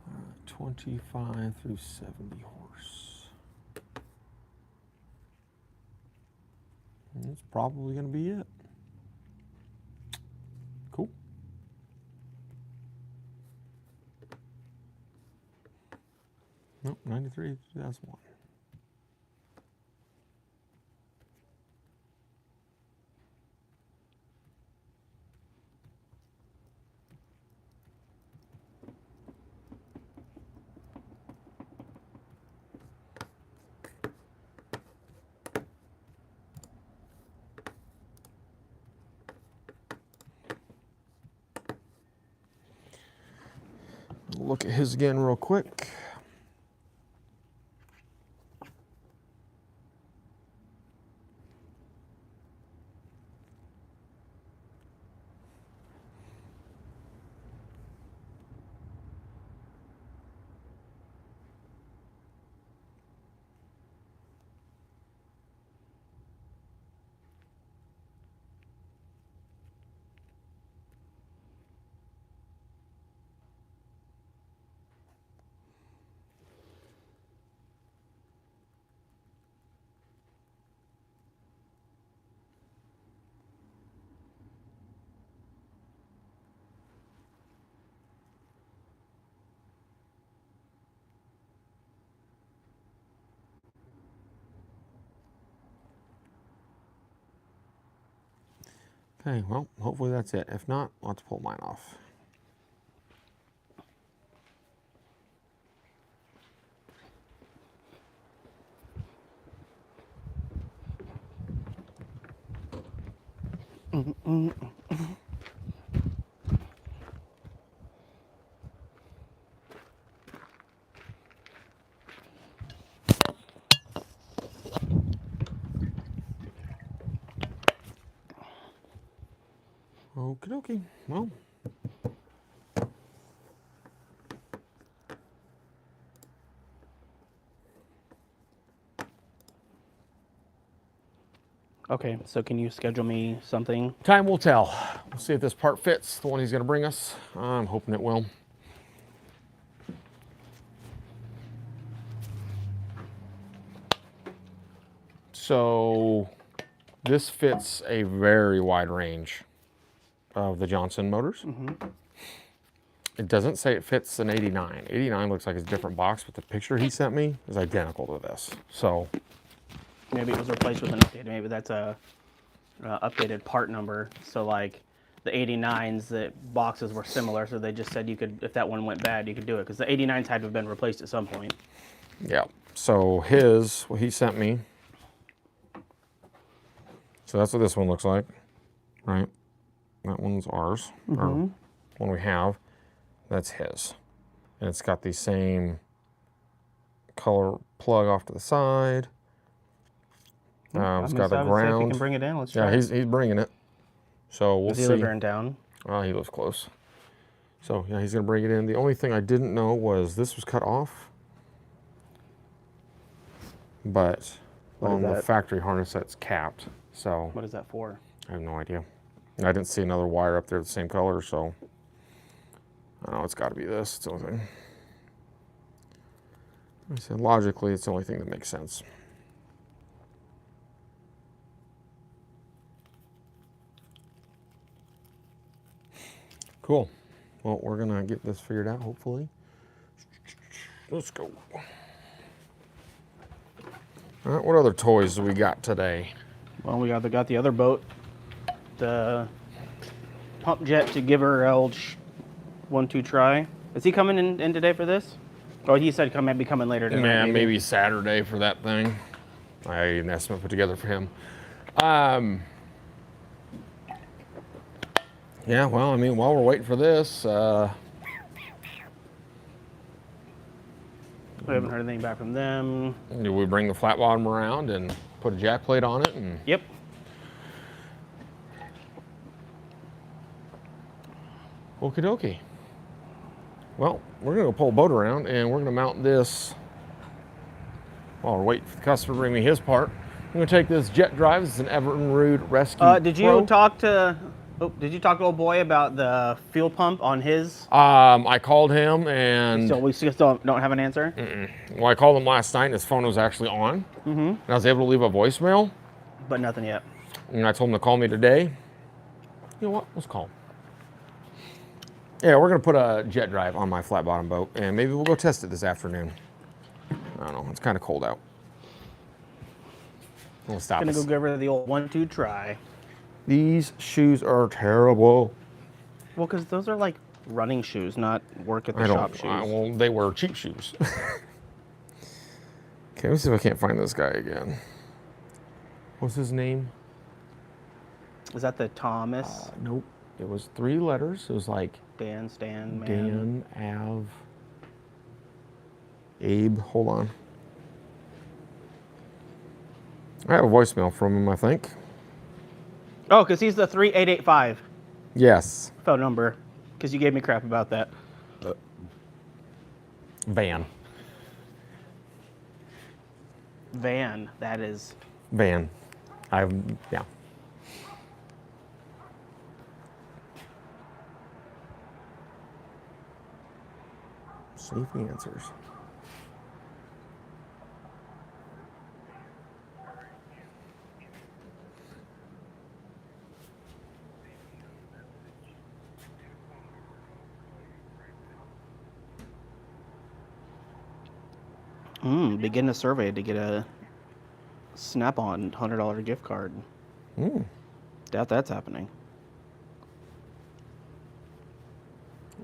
All right, 25 through 70 horse. That's probably going to be it. Cool. Nope, 93, 2001. Look at his again real quick. Okay, well, hopefully that's it. If not, I'll have to pull mine off. Okie dokie. Well. Okay, so can you schedule me something? Time will tell. We'll see if this part fits, the one he's going to bring us. I'm hoping it will. So this fits a very wide range of the Johnson motors. It doesn't say it fits an 89. 89 looks like it's a different box, but the picture he sent me is identical to this. So Maybe it was replaced with an update. Maybe that's a updated part number. So like the 89s, the boxes were similar, so they just said you could, if that one went bad, you could do it. Because the 89s had to have been replaced at some point. yeah, so his, what he sent me, so that's what this one looks like, right? That one's ours, or one we have. That's his. And it's got the same color plug off to the side, It's I'm got a excited to see if he ground. can bring it in. Let's try. Yeah, he's bringing it. So we'll Does he see. live here in town? Oh, he lives close. So yeah, he's gonna bring it in. The only thing I didn't know was this was cut off, but What is on the that? factory harness that's capped. So What is that for? I have no idea. I didn't see another wire up there the same color, so I don't know. It's got to be this. It's the only thing. I said logically, it's the only thing that makes sense. Cool. Well, we're gonna get this figured out, hopefully. Let's go. All right, what other toys do we got today? Well, we got the other boat, the pump jet to give her old 1-2 try. Is he coming in today for this? Oh, he said maybe coming later tonight. Man, maybe Saturday for that thing. I had an estimate put together for him. Yeah, well, I mean, while we're waiting for this, We haven't heard anything back from them. do we bring the flat bottom around and put a jack plate on it? And Yep. okie dokie. Well, we're gonna go pull a boat around and we're gonna mount this while we're waiting for the customer to bring me his part. I'm gonna take this jet drive. It's an Everton Rescue Did you Pro. talk to? Oh, did you talk to old boy about the fuel pump on his? I called him and We still don't have an answer. well, I called him last night and his phone was actually on. And I was able to leave a voicemail. But nothing yet. And I told him to call me today. You know what? Let's call him. Yeah, we're gonna put a jet drive on my flat bottom boat and maybe we'll go test it this afternoon. I don't know. It's kind of cold out. We'll stop Gonna us. go give her the old 1-2 try. These shoes are terrible. Well, because those are like running shoes, not work at the I shop don't. shoes. Well, they were cheap shoes. Okay, let me see if I can't find this guy again. What's his name? Is that the Thomas? Nope. It was 3 letters. It was like Dan, Stan, man. Dan, Av, Abe. Hold on. I have a voicemail from him, I think. Oh, because he's the 3885 Yes. phone number. Because you gave me crap about that. Van. Van, that is. Van. Yeah. See if he answers. Begin a survey to get a Snap-on $100 gift card. Doubt that's happening.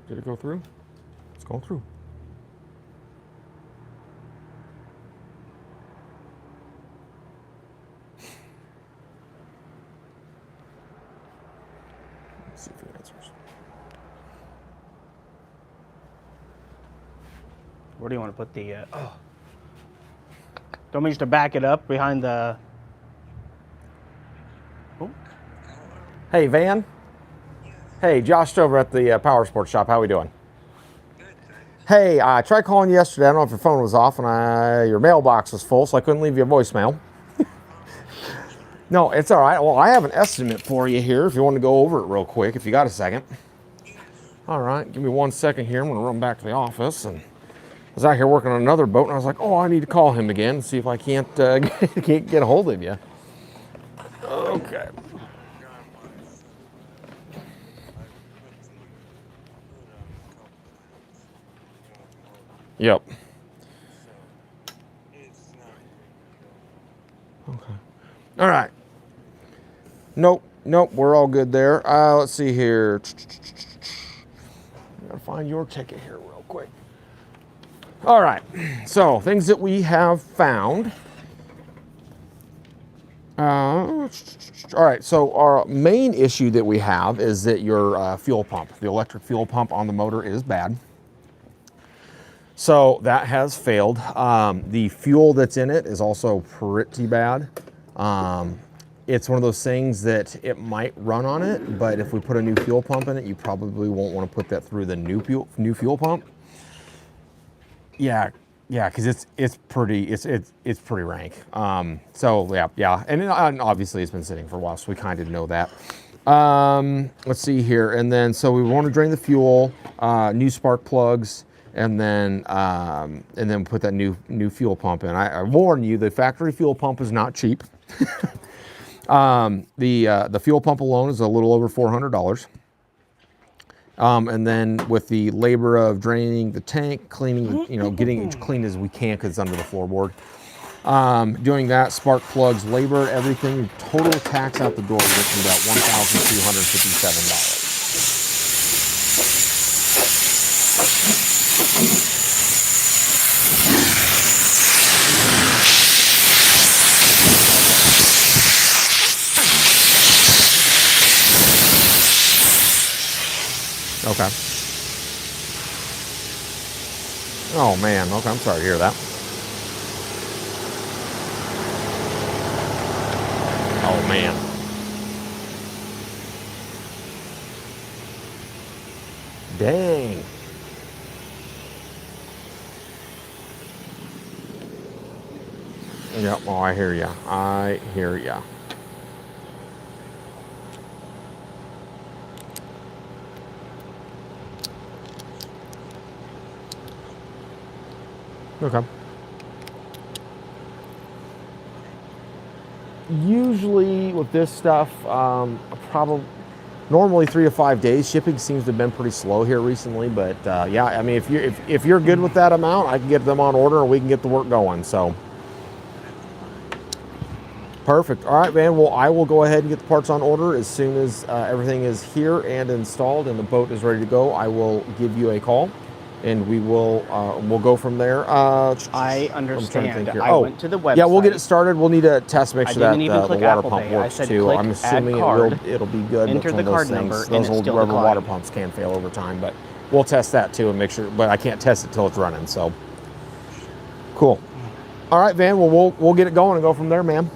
Did it go through? It's going through. Let's see if he answers. Where do you want to put the? Don't we just to back it up behind the? Oh, Hey, Van. Hey, Josh over at the Power Sports Shop. How we doing? Hey, I tried calling you yesterday. I don't know if your phone was off and your mailbox was full, so I couldn't leave you a voicemail. No, it's all right. Well, I have an estimate for you here if you want to go over it real quick, if you got a second. All right, give me 1 second here. I'm going to run back to the office. And I was out here working on another boat, and I was like, oh, I need to call him again and see if I can't get a hold of you. Okay. Yep. Okay. All right. Nope. We're all good there. Let's see here. I gotta find your ticket here real quick. All right. So things that we have found. All right. So our main issue that we have is that your fuel pump, the electric fuel pump on the motor, is bad. So that has failed. The fuel that's in it is also pretty bad. It's one of those things that it might run on it, but if we put a new fuel pump in it, you probably won't want to put that through the new fuel pump. Yeah, because it's pretty rank. So yeah, and obviously it's been sitting for a while, so we kind of know that. Let's see here, and then so we want to drain the fuel, new spark plugs, and then put that new fuel pump in. I warn you, the factory fuel pump is not cheap. The fuel pump alone is a little over $400. And then with the labor of draining the tank, cleaning, getting it clean as we can because it's under the floorboard. Doing that, spark plugs, labor, everything, total tax out the door, you're looking about $1,257. Okay. Oh man, okay, I'm sorry to hear that. Oh man. Dang. Yep, oh, I hear ya. I hear ya. Okay. Usually with this stuff, probably normally 3 to 5 days. Shipping seems to have been pretty slow here recently, but yeah, I mean, if you're good with that amount, I can get them on order and we can get the work going. So perfect. All right, man. Well, I will go ahead and get the parts on order as soon as everything is here and installed and the boat is ready to go. I will give you a call. And we will we'll go from there. I understand. I went to the website. Yeah, we'll get it started. We'll need to test, make sure that the water Apple pump Pay. works I said too. click I'm assuming add card, it'll be good. enter the card number, those and old it's still rubber water declined. pumps can fail over time, but we'll test that too and make sure. But I can't test it till it's running. So cool. All right, Van. Well, we'll get it going and go from there, ma'am.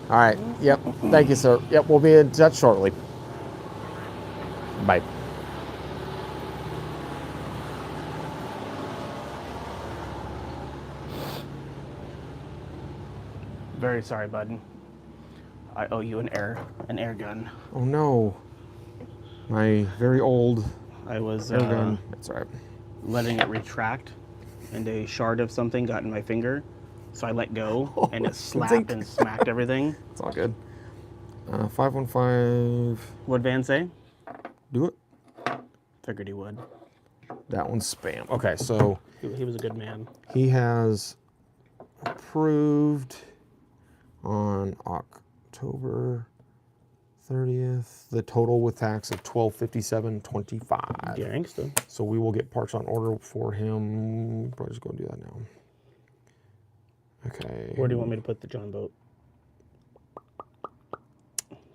All right. Yep. Thank you, sir. Yep. We'll be in touch shortly. Bye. Very sorry, bud. I owe you an air gun. Oh no. My very old I was air gun. That's all right. letting it retract, and a shard of something got in my finger, so I let go, and it slapped and smacked everything. It's all good. 515. What'd Van say? Do it. Figured he would. That one's spam. Okay, so He was a good man. he has approved on October 30th the total with tax of $1,257.25. Gangsta. So we will get parts on order for him. Probably just go do that now. Okay. Where do you want me to put the John boat?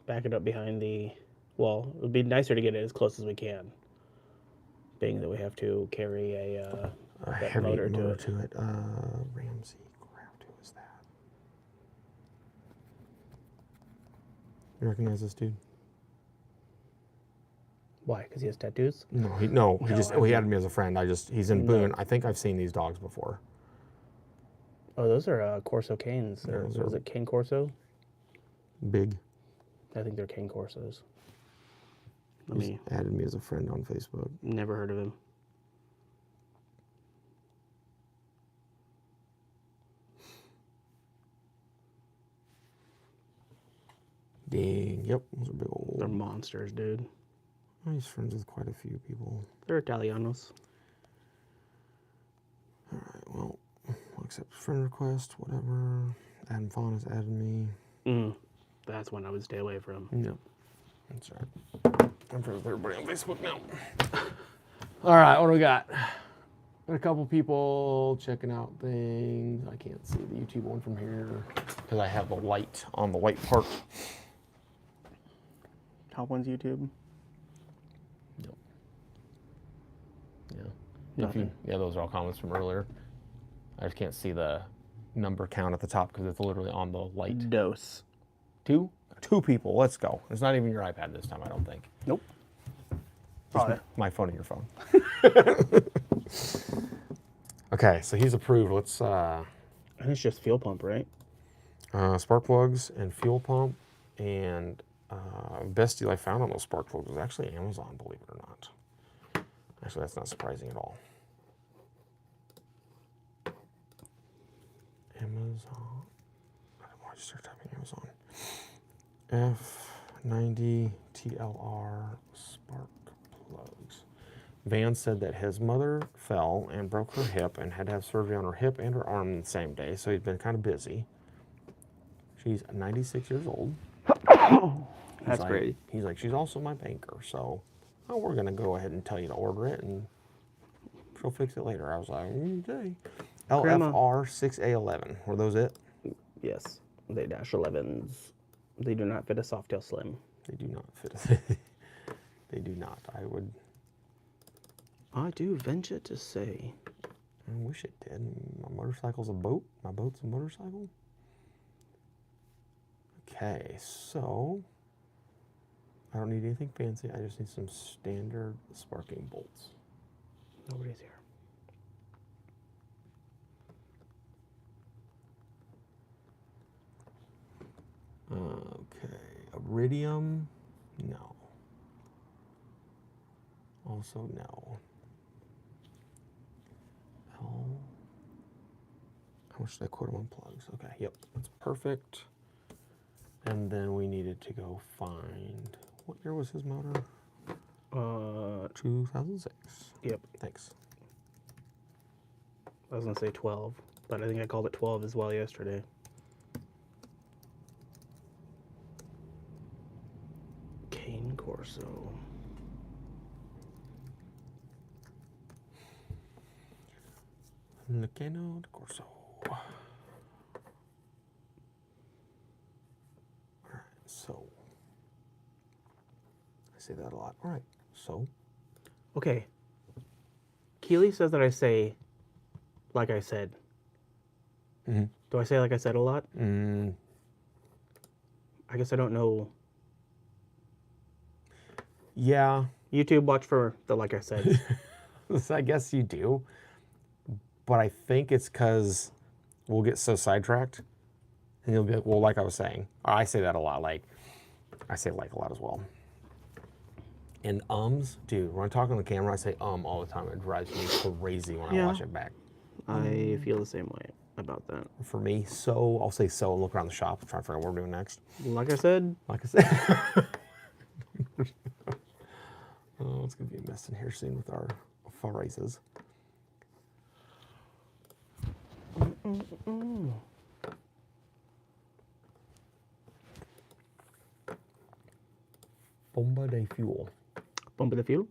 Back it up behind the. Well, it would be nicer to get it as close as we can. Being that we have to carry a heavy motor motor to it. to it. Ramsey Craft, who is that? You recognize this dude? Why? Because he has tattoos? No, he had me as a friend. He's in Boone. I think I've seen these dogs before. Oh, those are Corso canes. Yeah, Or those is are- it cane Corso? Big. I think they're cane Corsos. He's added me as a friend on Facebook. Never heard of him. Dang. Yep. Those are big old. They're monsters, dude. He's friends with quite a few people. They're Italianos. All right. Well, we'll accept friend request. Whatever. Adam Fawn has added me. That's one I would stay away from. Yep. That's right. I'm friends with everybody on Facebook now. All right. What do we got? Got a couple people checking out things. I can't see the YouTube one from here because I have the light on the white part. Top one's YouTube. Yep. Yeah. Nothing. Yeah, those are all comments from earlier. I just can't see the number count at the top because it's literally on the light. Dose. 2? 2 people. Let's go. It's not even your iPad this time, I don't think. Nope. Just Probably. my phone and your phone. Okay, so he's approved. Let's And it's just fuel pump, right? spark plugs and fuel pump, and best deal I found on those spark plugs was actually Amazon, believe it or not. Actually, that's not surprising at all. Amazon. I don't know why I just started typing Amazon. F90 TLR spark plugs. Van said that his mother fell and broke her hip and had to have surgery on her hip and her arm the same day, so he'd been kind of busy. She's 96 years old. That's great. He's like, she's also my banker, so we're going to go ahead and tell you to order it, and she'll fix it later. I was like, okay. Grandma. LFR 6A11. Were those it? Yes. They dash 11s. They do not fit a Softail Slim. They do not fit. They do not. I do venture to say. I wish it did. My motorcycle's a boat. My boat's a motorcycle. Okay, so I don't need anything fancy. I just need some standard sparking bolts. Nobody's here. Okay, iridium, no. Also no. L. How much did I quote them on plugs? Okay, yep, that's perfect. And then we needed to go find, what year was his motor? 2006. Yep. Thanks. I was gonna say 12, but I think I called it 12 as well yesterday. Cane Corso. Lucano de Corso. Alright, so. I say that a lot. Alright, so. Okay. Keely says that I say, like I said. Mhm. Do I say like I said a lot? Mm, I guess I don't know. yeah, YouTube, watch for the like I said. I guess you do. But I think it's because we'll get so sidetracked. And you'll be like, well, like I was saying. I say that a lot. Like, I say like a lot as well. And ums, dude, when I talk on the camera, I say all the time. It drives me crazy when I Yeah. watch it back. I feel the same way about that. For me, so, I'll say so and look around the shop, try to figure out what we're doing next. Like I said, Like I said. Oh, it's going to be a mess in here soon with our races. Bomba de fuel. bump of the fuel.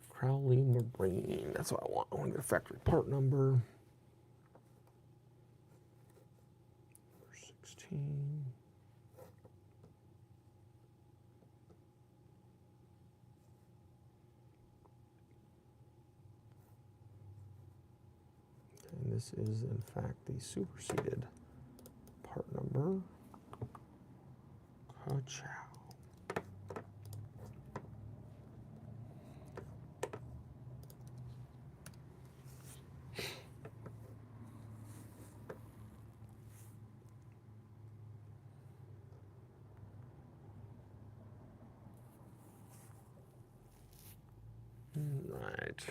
Crowley Marine. That's what I want. I want to get a factory part number. 16. And this is, in fact, the superseded part number. Ka-chow. Right.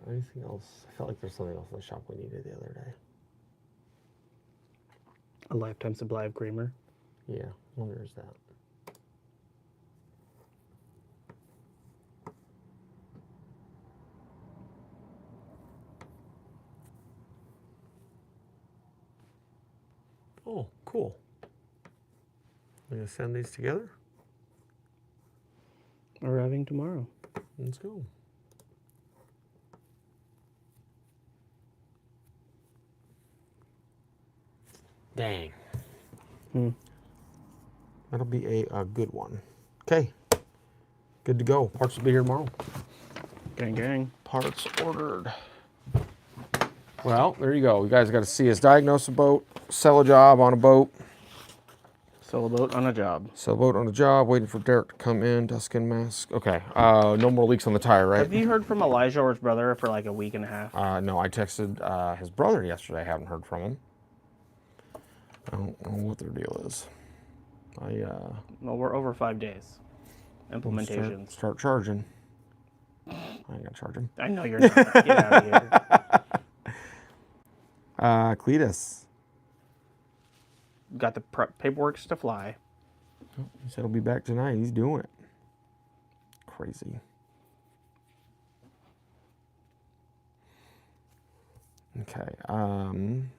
Anything else? I felt like there's something else in the shop we needed the other day. A lifetime supply of creamer. Yeah, well, there's that. Oh, cool. I'm gonna send these together. Arriving tomorrow. Let's go. Dang. That'll be a good one. Okay. Good to go. Parts will be here tomorrow. Gang, gang. Parts ordered. Well, there you go. You guys got to see us diagnose a boat, sell a job on a boat. Sell a boat on a job. Sell a boat on a job, waiting for Derek to come in, dust and mask. Okay, no more leaks on the tire, right? Have you heard from Elijah or his brother for like a week and a half? No, I texted his brother yesterday. I haven't heard from him. I don't know what their deal is. Well, we're over 5 days. Implementations. Start charging. I ain't gonna charge him. I know you're not. Get out of here. Cletus. Got the paperwork to fly. He said he'll be back tonight. He's doing it. Crazy. Okay. I'm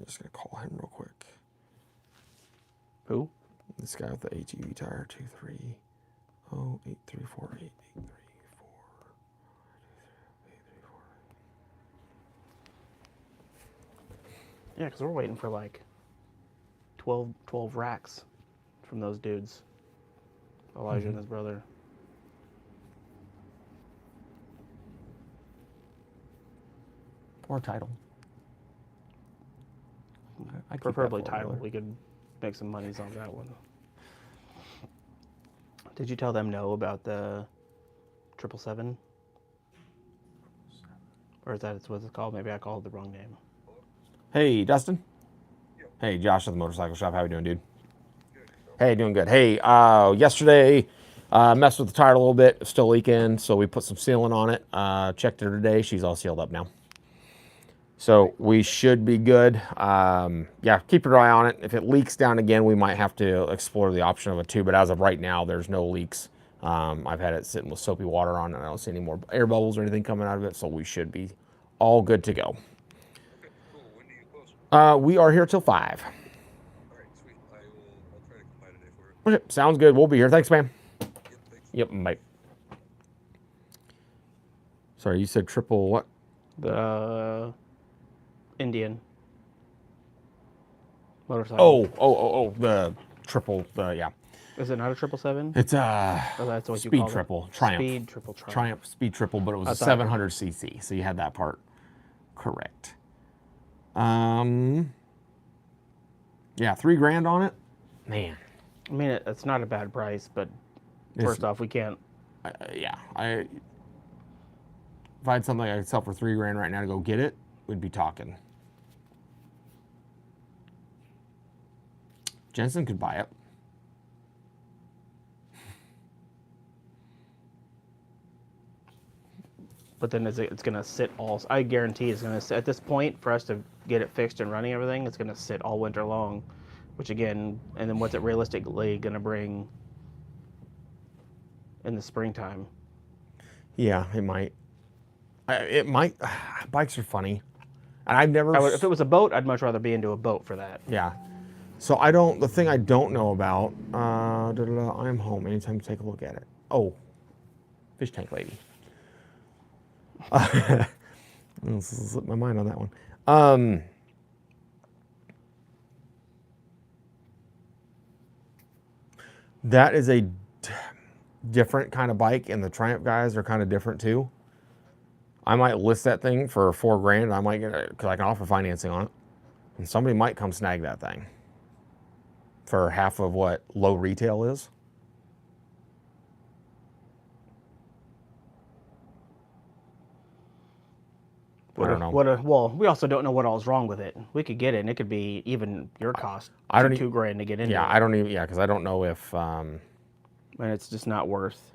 just gonna call him real quick. Who? This guy with the HEV tire 230834883. Yeah, because we're waiting for like 12 racks from those dudes. Elijah and his brother. Or title. I keep that Preferably for title. another. We could make some monies on that one. Did you tell them no about the 777? Or is that what it's called? Maybe I called the wrong name. Hey, Dustin. Hey, Josh at the motorcycle shop. How you doing, dude? Hey, doing good. Hey, yesterday messed with the tire a little bit. Still leaking, so we put some sealant on it. Checked her today. She's all sealed up now. So we should be good. Yeah, keep your eye on it. If it leaks down again, we might have to explore the option of a tube. But as of right now, there's no leaks. I've had it sitting with soapy water on it, and I don't see any more air bubbles or anything coming out of it. So we should be all good to go. We are here till 5. All right, sweet. I'll try to come by today for it. Okay, sounds good. We'll be here. Thanks, man. Yep, thanks. Yep, bye. Sorry, you said triple what? The Indian motorcycle. Oh, the triple, yeah. Is it not a 777? It's Oh, that's what you speed call it. triple, Triumph. Speed triple Triumph. Triumph speed triple, but it was a thought- 700cc, so you had that part correct. Yeah, $3,000 on it. Man, I mean, it's not a bad price, but first off, we can't. yeah, if I had something I could sell for $3,000 right now to go get it, we'd be talking. Jensen could buy it. But then it's going to sit all. I guarantee it's going to sit at this point for us to get it fixed and running everything. It's going to sit all winter long, which again, and then what's it realistically going to bring in the springtime? Yeah, it might. It might. Bikes are funny, and I've never. If it was a boat, I'd much rather be into a boat for that. Yeah. So I don't. The thing I don't know about. I am home. Anytime to take a look at it. Oh, fish tank lady. Slipped my mind on that one. That is a different kind of bike, and the Triumph guys are kind of different too. I might list that thing for $4,000. I might get it because I can offer financing on it, and somebody might come snag that thing for half of what low retail is. I don't know. Well, we also don't know what all's wrong with it. We could get it, and it could be even your cost. I don't $2,000 to get into. Yeah, it. I don't even. Yeah, because I don't know if. And it's just not worth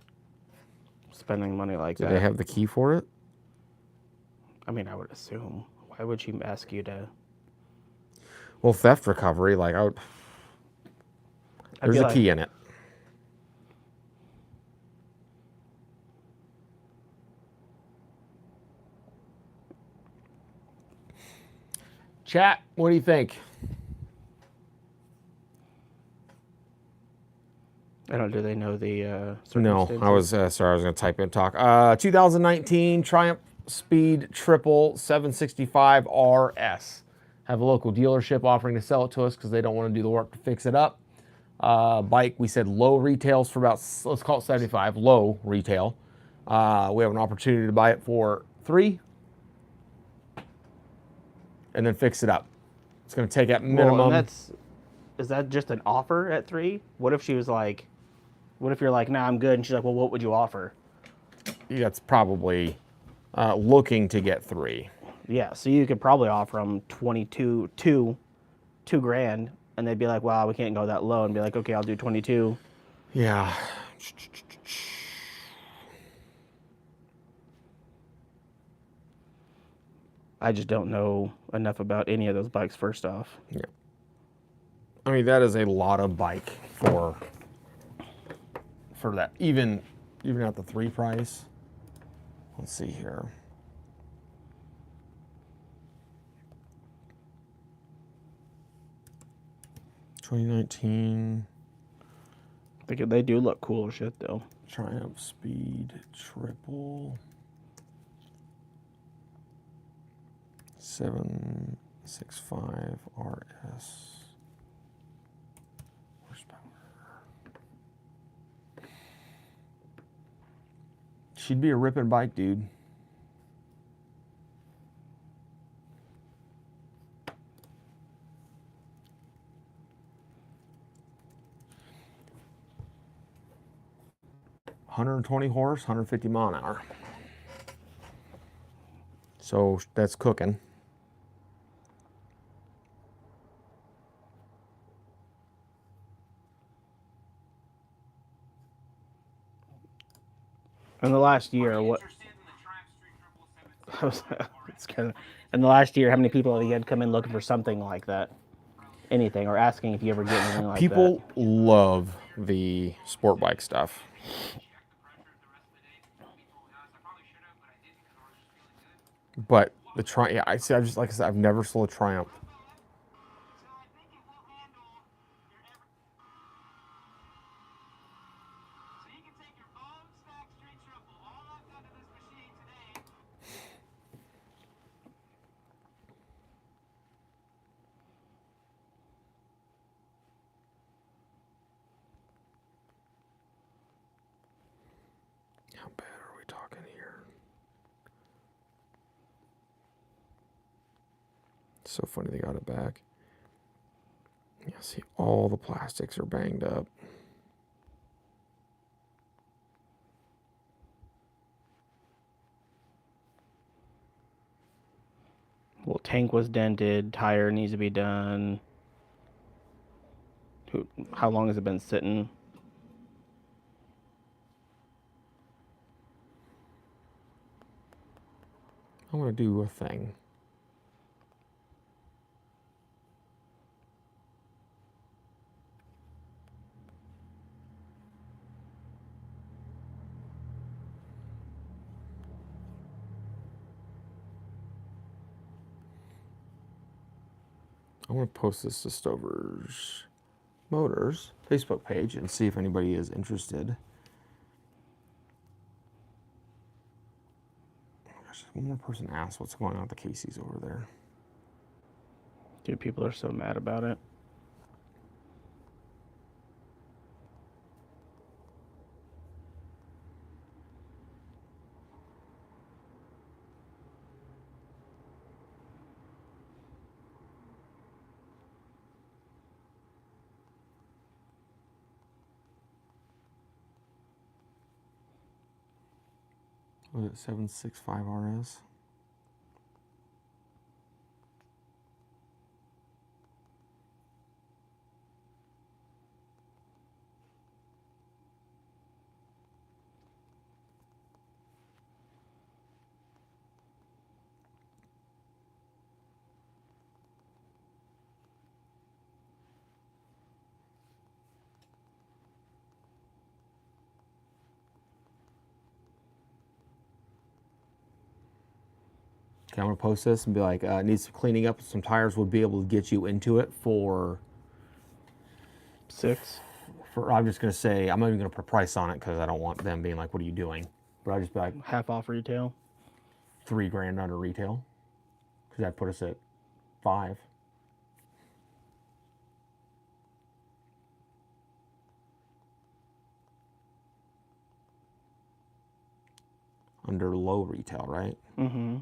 spending money like Do that. they have the key for it? I mean, I would assume. Why would she ask you to? Well, theft recovery, like I would. There's a key in it. Chat, what do you think? I don't. Do they know the No, circumstances? I was sorry. I was going to type in talk. 2019 Triumph Speed Triple 765 RS. Have a local dealership offering to sell it to us because they don't want to do the work to fix it up. Bike, we said low retails for about, let's call it 75, low retail. We have an opportunity to buy it for 3 and then fix it up. It's going to take at minimum. Well, and is that just an offer at 3? What if she was like, what if you're like, nah, I'm good, and she's like, well, what would you offer? That's probably looking to get 3. Yeah, so you could probably offer them 2 grand, and they'd be like, well, we can't go that low, and be like, okay, I'll do 22. Yeah. I just don't know enough about any of those bikes, first off. Yeah. I mean, that is a lot of bike for that. Even at the 3 price. Let's see here. $2019 They do look cool as shit, though. Triumph Speed Triple 765 RS. Horsepower. She'd be a ripping bike, dude. $120 horse, 150 mile an hour. So that's cooking. In the last year, what? It's kind of. In the last year, how many people have you had come in looking for something like that? Anything, or asking if you ever get anything like People love the sport bike stuff. But the Triumph, yeah, I see. I just like I said, I've never sold a Triumph. How bad are we talking here? So funny they got it back. Yeah, see, all the plastics are banged up. Well, tank was dented, tire needs to be done. How long has it been sitting? I'm gonna do a thing. I'm gonna post this to Stover's Motors Facebook page and see if anybody is interested. Gosh, one more person asked what's going on with the Casey's over there. Dude, people are so mad about it. Was it 765 RS? Okay, I'm gonna post this and be like, needs some cleaning up. Some tires would be able to get you into it for. 6. I'm just gonna say I'm not even gonna put a price on it because I don't want them being like, "What are you doing?" But I just be like Half off retail. $3,000 under retail because that put us at 5. Under low retail, right? Mm-hmm.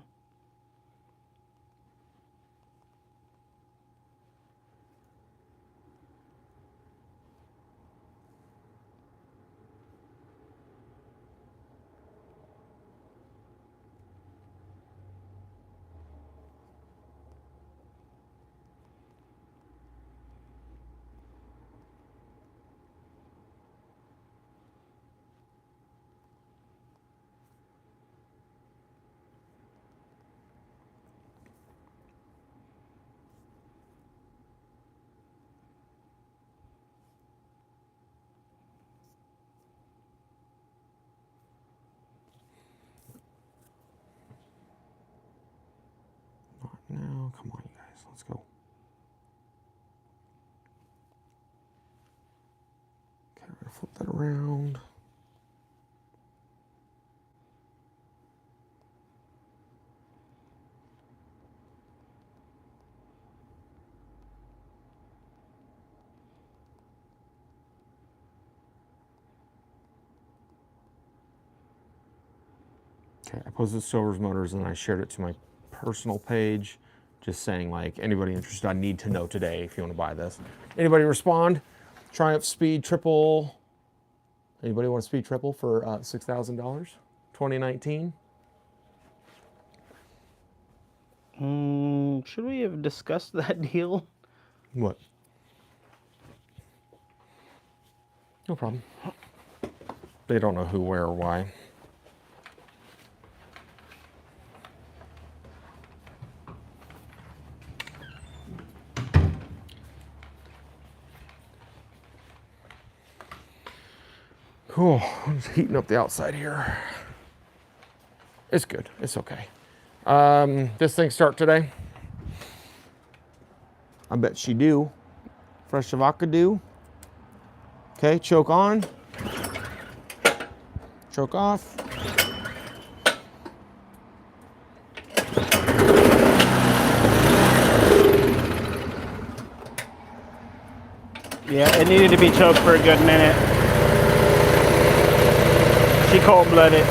No, come on, you guys, let's go. Okay, we're gonna flip that around. Okay, I posted Silver's Motors and I shared it to my personal page, just saying like, anybody interested, I need to know today if you want to buy this. Anybody respond? Triumph Speed Triple. Anybody want a Speed Triple for $6,000? 2019? Should we have discussed that deal? What? No problem. They don't know who, where, or why. Cool. I'm just heating up the outside here. It's good. It's okay. This thing start today? I bet she do. Fresh Shavaka do. Okay, choke on. Choke off. Yeah, it needed to be choked for a good minute. She cold-blooded.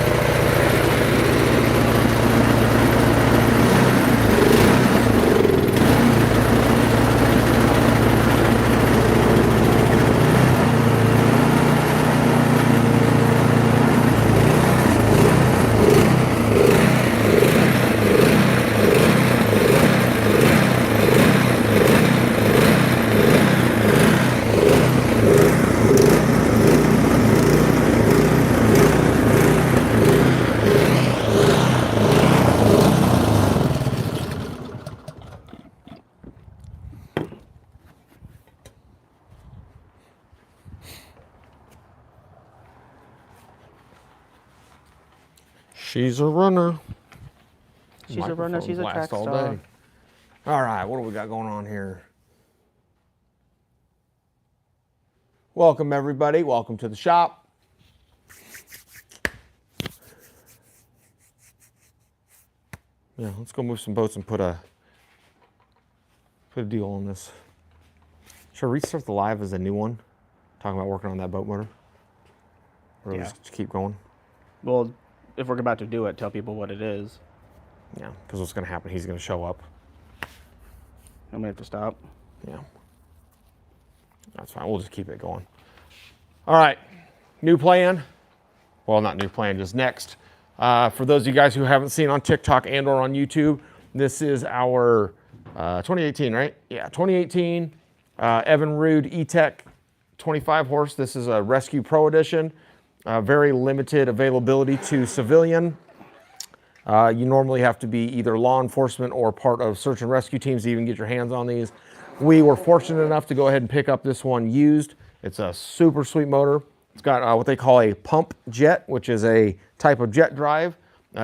She's a runner. She's a runner, she's a Microphones track last all star. day. All right, what do we got going on here? Welcome, everybody. Welcome to the shop. Yeah, let's go move some boats and put a deal on this. Should I restart the live as a new one? Talking about working on that boat motor? Or Yeah. just keep going? Well, if we're about to do it, tell people what it is. Yeah, because what's going to happen, he's going to show up. I'm gonna have to stop. Yeah. That's fine. We'll just keep it going. All right. New plan. Well, not new plan, just next. For those of you guys who haven't seen on TikTok and or on YouTube, this is our 2018, right? Yeah, 2018 Evan Rude E-Tech 25 horse. This is a Rescue Pro Edition. Very limited availability to civilian. You normally have to be either law enforcement or part of search and rescue teams to even get your hands on these. We were fortunate enough to go ahead and pick up this one used. It's a super sweet motor. It's got what they call a pump jet, which is a type of jet drive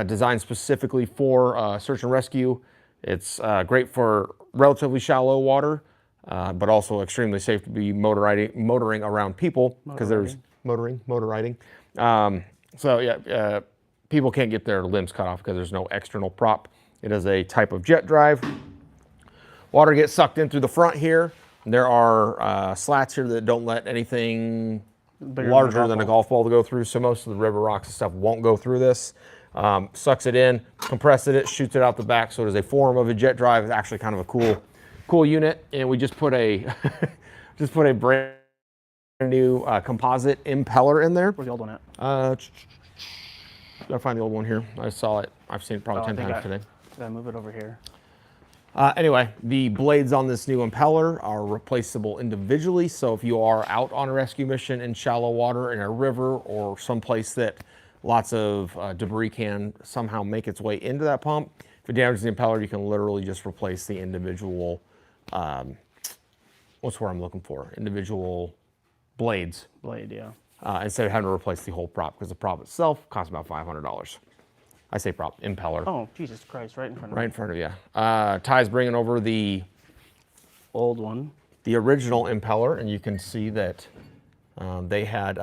designed specifically for search and rescue. It's great for relatively shallow water, but also extremely safe to be motoring around people because there's motor riding. So yeah, people can't get their limbs cut off because there's no external prop. It is a type of jet drive. Water gets sucked in through the front here. There are slats here that don't let anything larger than a golf ball to go through, so most of the river rocks and stuff won't go through this. Sucks it in, compresses it, shoots it out the back, so it is a form of a jet drive. It's actually kind of a cool unit, and we just put a brand new composite impeller in there. Where's the old one at? Gotta find the old one here. I saw it. I've seen it probably 10 times today. Did I move it over here? Anyway, the blades on this new impeller are replaceable individually. So if you are out on a rescue mission in shallow water in a river or someplace that lots of debris can somehow make its way into that pump, if it damages the impeller, you can literally just replace the individual, what's the word I'm looking for? Individual blades. Blade, yeah. Instead of having to replace the whole prop, because the prop itself costs about $500. I say prop, impeller. Oh, Jesus Christ, right in front of me. Right in front of you. Ty's bringing over the Old one. the original impeller, and you can see that they had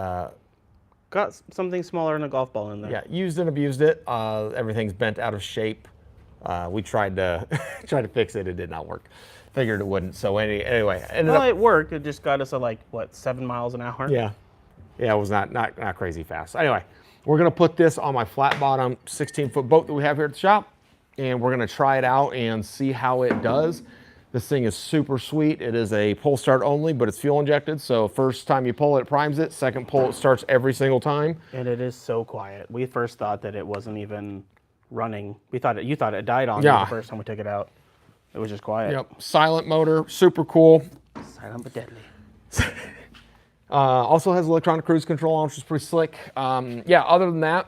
Got something smaller than a golf ball in there. yeah, used and abused it. Everything's bent out of shape. We tried to fix it. It did not work. Figured it wouldn't. So anyway, ended Well, up, it worked. It just got us at like, what, 7 miles an hour? yeah, it was not crazy fast. Anyway, we're gonna put this on my flat bottom 16-foot boat that we have here at the shop, and we're gonna try it out and see how it does. This thing is super sweet. It is a pull start only, but it's fuel injected. So first time you pull it, it primes it. Second pull, it starts every single time. And it is so quiet. We first thought that it wasn't even running. You thought it died on Yeah. you the first time we took it out. It was just quiet. Yep, silent motor, super cool. Silent but deadly. Also has electronic cruise control on, which is pretty slick. Yeah, other than that,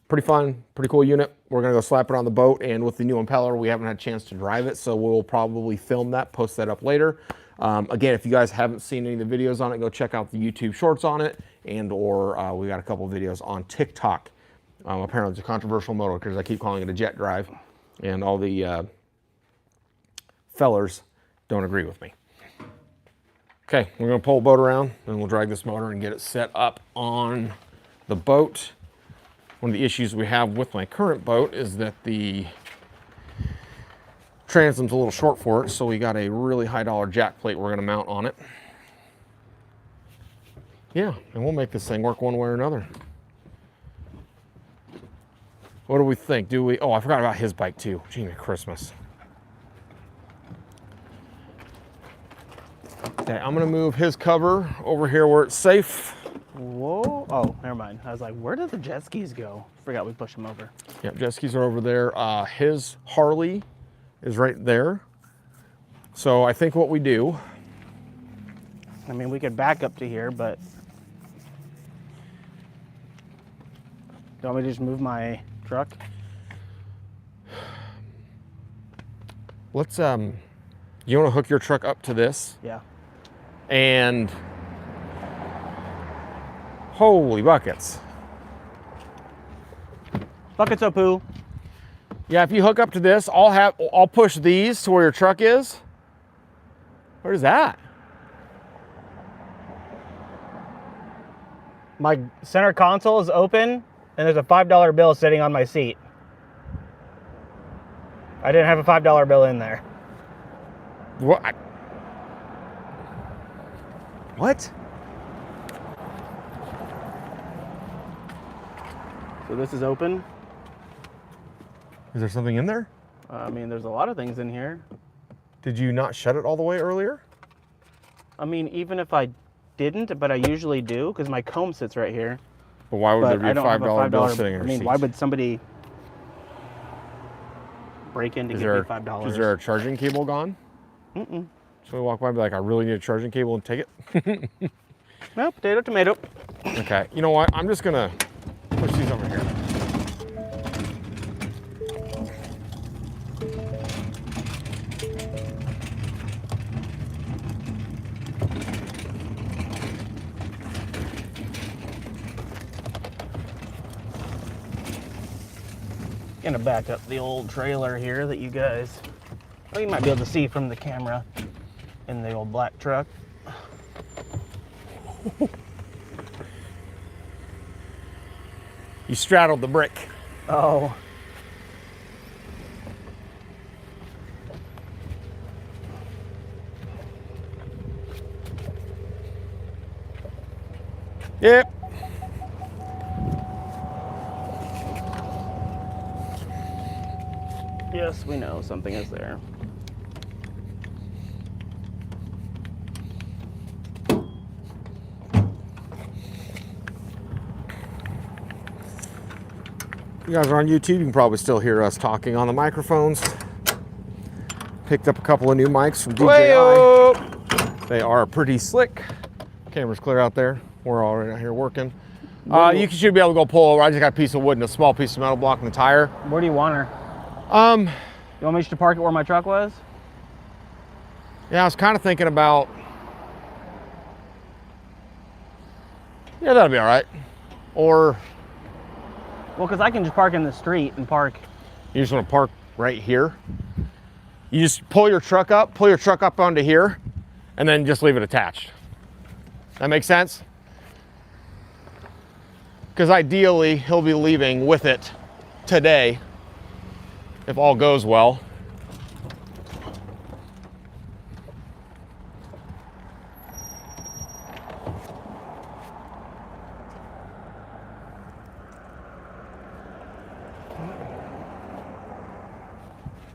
pretty fun, pretty cool unit. We're gonna go slap it on the boat, and with the new impeller, we haven't had a chance to drive it, so we'll probably film that, post that up later. Again, if you guys haven't seen any of the videos on it, go check out the YouTube shorts on it, and or we got a couple of videos on TikTok. Apparently it's a controversial motor because I keep calling it a jet drive, and all the fellers don't agree with me. Okay, we're gonna pull the boat around and we'll drag this motor and get it set up on the boat. One of the issues we have with my current boat is that the transom's a little short for it, so we got a really high dollar jack plate we're gonna mount on it. Yeah, and we'll make this thing work one way or another. What do we think? Do we, oh, I forgot about his bike too. Gee, Christmas. Okay, I'm gonna move his cover over here where it's safe. Whoa. Oh, never mind. I was like, where did the jet skis go? Forgot we pushed them over. Yep, jet skis are over there. His Harley is right there. So I think what we do, I mean, we could back up to here, but do you want me to just move my truck? let's, you wanna hook your truck up to this? Yeah. And holy buckets. Buckets of poo. Yeah, if you hook up to this, I'll push these to where your truck is. Where's that? My center console is open, and there's a $5 bill sitting on my seat. I didn't have a $5 bill in there. What? What? So this is open. Is there something in there? I mean, there's a lot of things in here. Did you not shut it all the way earlier? I mean, even if I didn't, but I usually do, because my comb sits right here. But why would But there be I a don't have a $5 bill $5 sitting in your I mean, seat? why would somebody break in to give me $5? Is there a charging cable gone? Mm-mm. So we walk by and be like, I really need a charging cable, and take it? No, potato, tomato. Okay, you know what? I'm just gonna push these over here. Gonna back up the old trailer here that you guys, well, you might be able to see from the camera in the old black truck. You straddled the brick. Oh. Yep. Yes, we know something is there. You guys are on YouTube, you can probably still hear us talking on the microphones. Picked up a couple of new mics from DJI. They are pretty slick. Camera's clear out there. We're all right out here working. You should be able to go pull over. I just got a piece of wood and a small piece of metal blocking the tire. Where do you want her? You You want me to park it where my truck was? Yeah, I was kind of thinking about, yeah, that'll be all right. Or Well, because I can just park in the street and park. you just want to park right here. You just pull your truck up onto here, and then just leave it attached. That makes sense? Because ideally, he'll be leaving with it today, if all goes well.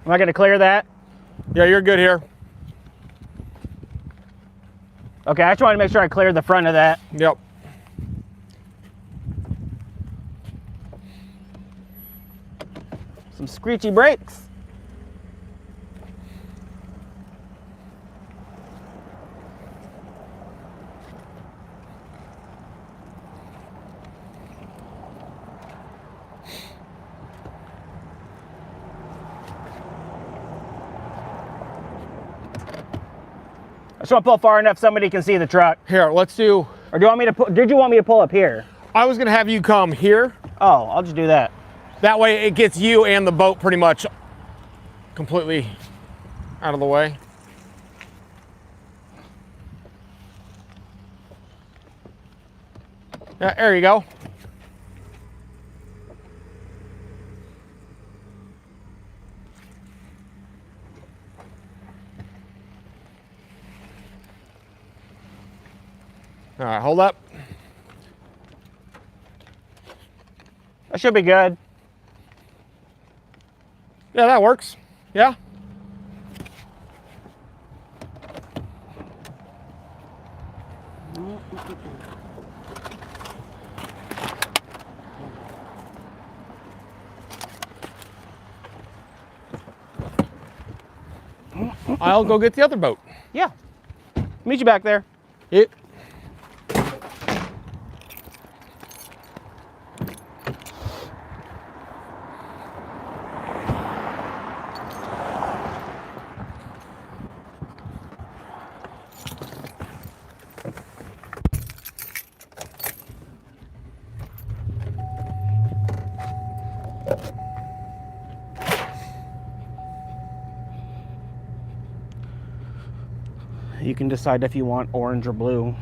Am I going to clear that? Yeah, you're good here. Okay, I just wanted to make sure I cleared the front of that. Yep. Some screechy brakes. I just want to pull far enough somebody can see the truck. Here, let's do, Or do you want me to pull, did you want me to pull up here? I was gonna have you come here. Oh, I'll just do that. That way it gets you and the boat pretty much completely out of the way. Yeah, there you go. All right, hold up. That should be good. Yeah, that works. Yeah. I'll go get the other boat. Yeah. Meet you back there. Yep. You can decide if you want orange or blue.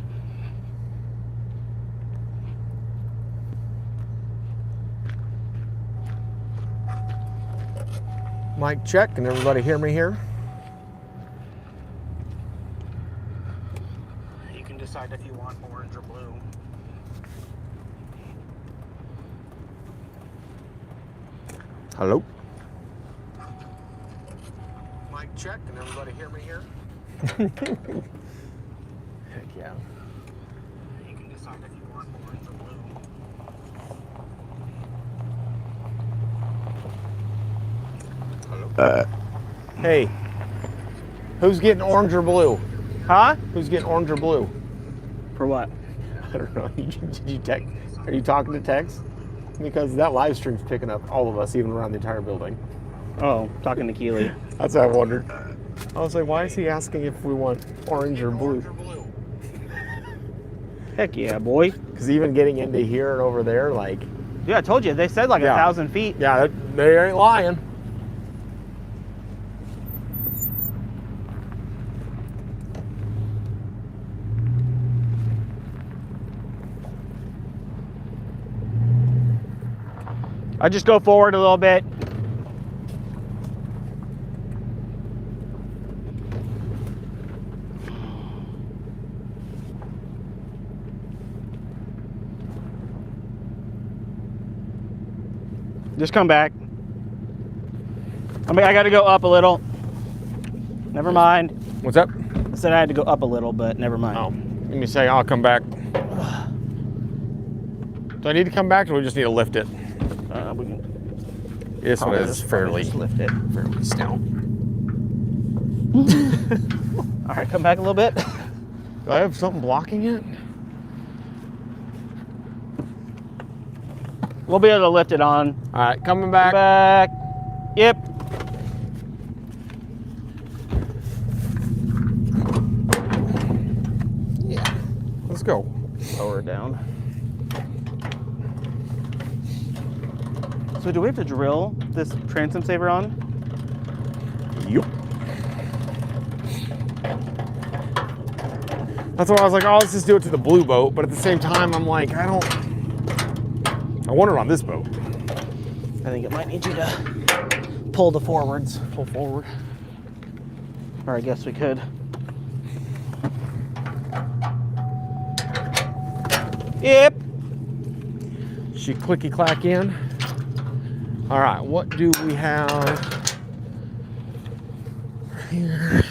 Mic check. Can everybody hear me here? You can decide if you want orange or blue. Hello? Mic check. Can everybody hear me here? Heck yeah. You can decide if you want orange or blue. Hello? Hey, who's getting orange or blue? Huh? Who's getting orange or blue? For what? I don't know. Did you text? Are you talking to text? Because that live stream's picking up all of us, even around the entire building. Oh, talking to Keely. That's what I wondered. I was like, why is he asking if we want orange or blue? Heck yeah, boy. Because even getting into here and over there, like, Yeah, I told you. They said like Yeah. 1,000 feet. Yeah, they ain't lying. I just go forward a little bit. Just come back. I mean, I got to go up a little. Never mind. What's up? I said I had to go up a little, but never mind. Oh, give me a second. I'll come back. Do I need to come back, or we just need to lift it? We can This one probably is just fairly lift it. stout. All right, come back a little bit. Do I have something blocking it? We'll be able to lift it on. All right, coming back. Back. Yep. Yeah. Let's go. Lower it down. So do we have to drill this transom saver on? Yup. That's why I was like, oh, let's just do it to the blue boat. But at the same time, I'm like, I want it on this boat. I think it might need you to pull the forwards. Pull forward. Or I guess we could. Yep. She clicky clack in. All right, what do we have here?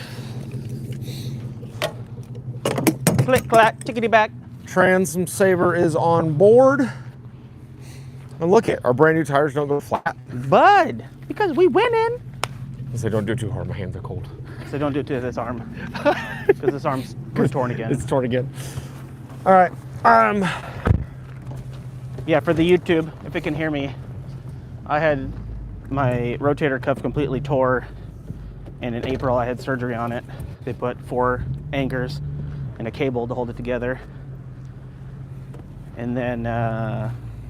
Click, clack, tickety back. Transom saver is on board. And look at our brand new tires don't go flat. Bud, because we winning. I say don't do it too hard, my hands are cold. So don't do it to this arm. Because this arm's torn again. It's torn again. All right. Yeah, for the YouTube, if it can hear me, I had my rotator cuff completely tore, and in April I had surgery on it. They put 4 anchors and a cable to hold it together. And then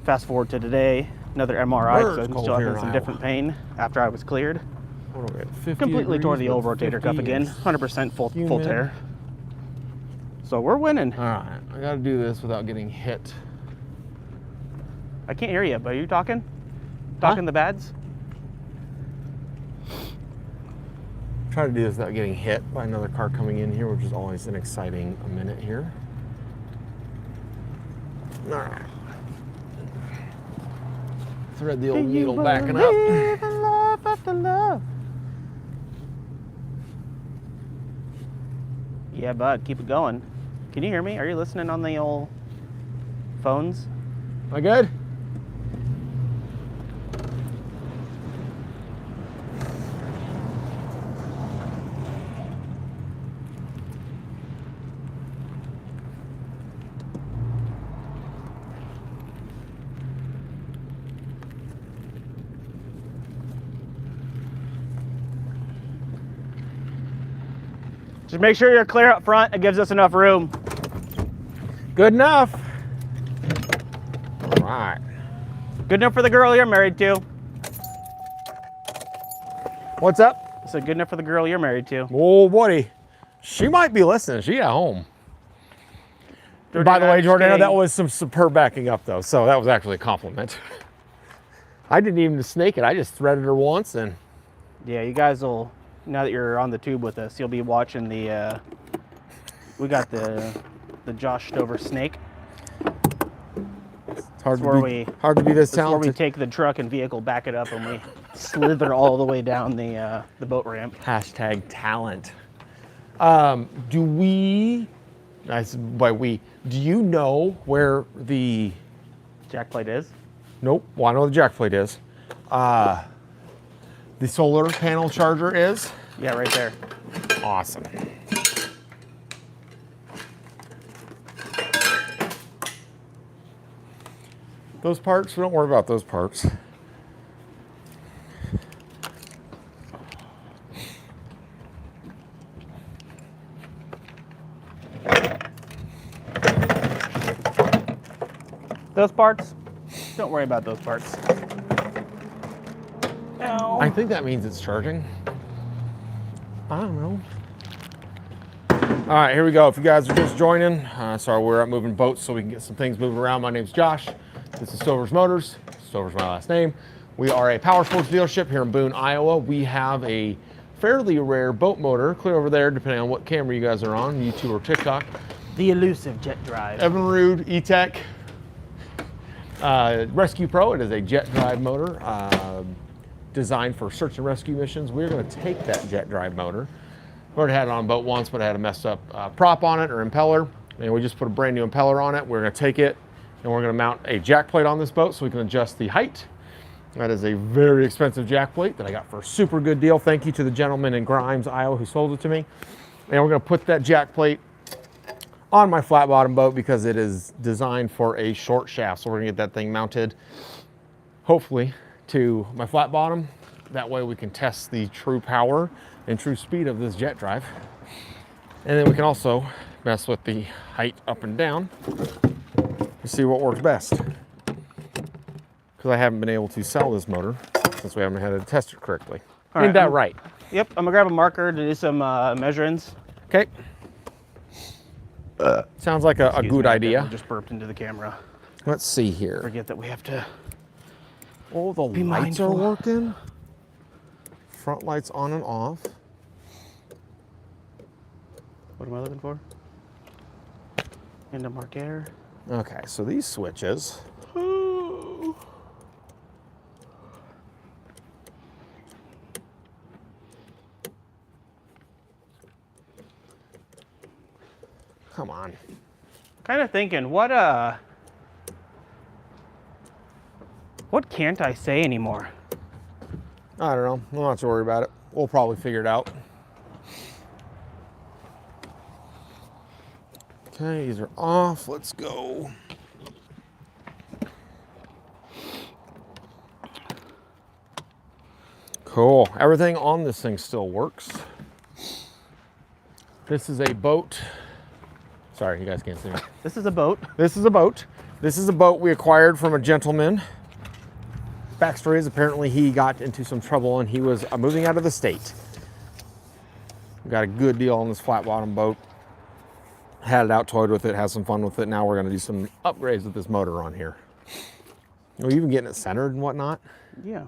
fast forward to today, another MRI, so I'm still having some different pain after I was cleared. What are we at, 50 Completely tore the degrees old with rotator cuff 50 again, is 100% full humid. tear. So we're winning. All right, I gotta do this without getting hit. I can't hear you, but are you talking? Talking the bads? Try to do this without getting hit by another car coming in here, which is always an exciting minute here. All right. Thread the old needle backing up. Live and love after love. Yeah, bud, keep it going. Can you hear me? Are you listening on the old phones? Am I good? Just make sure you're clear up front. It gives us enough room. Good enough. All right. Good enough for the girl you're married to. What's up? I said good enough for the girl you're married to. Oh, buddy. She might be listening. She at home. Jordana, By the way, just Jordana, kidding. that was some superb backing up, though. So that was actually a compliment. I didn't even snake it. I just threaded her once and... Yeah, you guys will, now that you're on the tube with us, you'll be watching the, we got the Josh Stover snake. It's hard, That's where hard to be this That's where we talented. take the truck and vehicle, back it up, and we slither all the way down the boat ramp. Hashtag talent. Do we, by we, do you know where the, Jack plate is. nope, well, I know the jack plate is. The solar panel charger is? Yeah, right there. Awesome. Those parts, we don't worry about those parts. Those parts, Don't worry about those parts. Ow. I think that means it's charging. I don't know. All right, here we go. If you guys are just joining, sorry, we're out moving boats so we can get some things moving around. My name's Josh. This is Stover's Motors. Stover's my last name. We are a power sports dealership here in Boone, Iowa. We have a fairly rare boat motor, clear over there, depending on what camera you guys are on, YouTube or TikTok. The elusive jet drive. Evinrude E-Tech Rescue Pro. It is a jet drive motor designed for search and rescue missions. We're going to take that jet drive motor. I've already had it on a boat once, but I had a messed up prop on it or impeller, and we just put a brand new impeller on it. We're going to take it and we're going to mount a jack plate on this boat so we can adjust the height. That is a very expensive jack plate that I got for a super good deal. Thank you to the gentleman in Grimes, Iowa, who sold it to me. And we're going to put that jack plate on my flat bottom boat because it is designed for a short shaft. So we're going to get that thing mounted, hopefully, to my flat bottom. That way we can test the true power and true speed of this jet drive. And then we can also mess with the height up and down to see what works best. Because I haven't been able to sell this motor since we haven't had to test it correctly. All right, Ain't that right? Yep, I'm gonna grab a marker to do some measurements. Okay. Sounds like a Excuse good me, I idea. just burped into the camera. Let's see here. Forget that we have to. Oh, the Be lights are mindful. working. Front lights on and off. What am I looking for? Into marker. Okay, so these switches. Come on. Kind of thinking, what can't I say anymore? I don't know. I'm not too worried about it. We'll probably figure it out. Okay, these are off. Let's go. Cool. Everything on this thing still works. This is a boat. Sorry, you guys can't see me. This is a boat. This is a boat. This is a boat we acquired from a gentleman. Backstory is apparently he got into some trouble and he was moving out of the state. We got a good deal on this flat bottom boat. Had it out, toyed with it, had some fun with it. Now we're gonna do some upgrades with this motor on here. We're even getting it centered and whatnot. Yeah.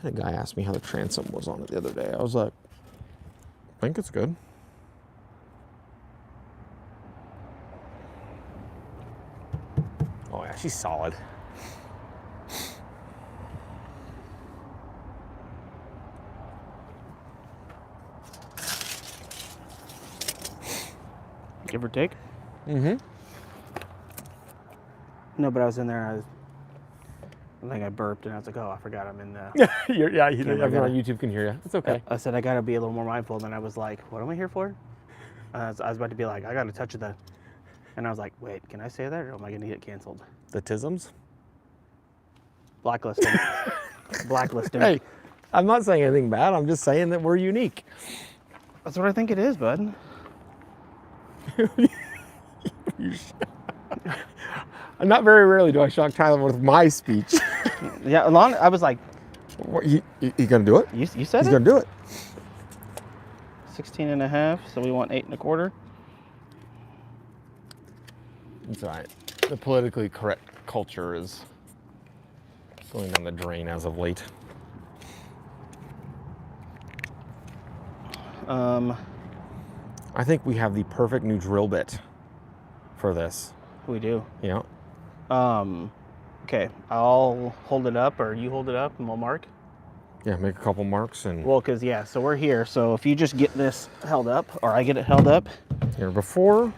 And a guy asked me how the transom was on it the other day. I was like, I think it's good. Oh yeah, she's solid. Give or take. Mm-hmm. No, but I was in there. I think I burped and I was like, oh, I forgot I'm in the. Everyone on YouTube can hear you. It's okay. I said I gotta be a little more mindful. Then I was like, what am I here for? I was about to be like, I gotta touch the. And I was like, wait, can I say that or am I gonna get canceled? The tisms? Blacklisting. Blacklisting. Hey, I'm not saying anything bad. I'm just saying that we're unique. That's what I think it is, bud. Not very rarely do I shock Tyler with my speech. Yeah, along. I was like, What, he gonna do it? you said He's it. gonna do it. 16 and a half. So we want 8 1/4. It's all right. The politically correct culture is going down the drain as of late. I think we have the perfect new drill bit for this. We do. Yeah. Okay, I'll hold it up, or you hold it up, and we'll mark. Yeah, make a couple marks and Well, because yeah, so we're here. So if you just get this held up, or I get it held up. here before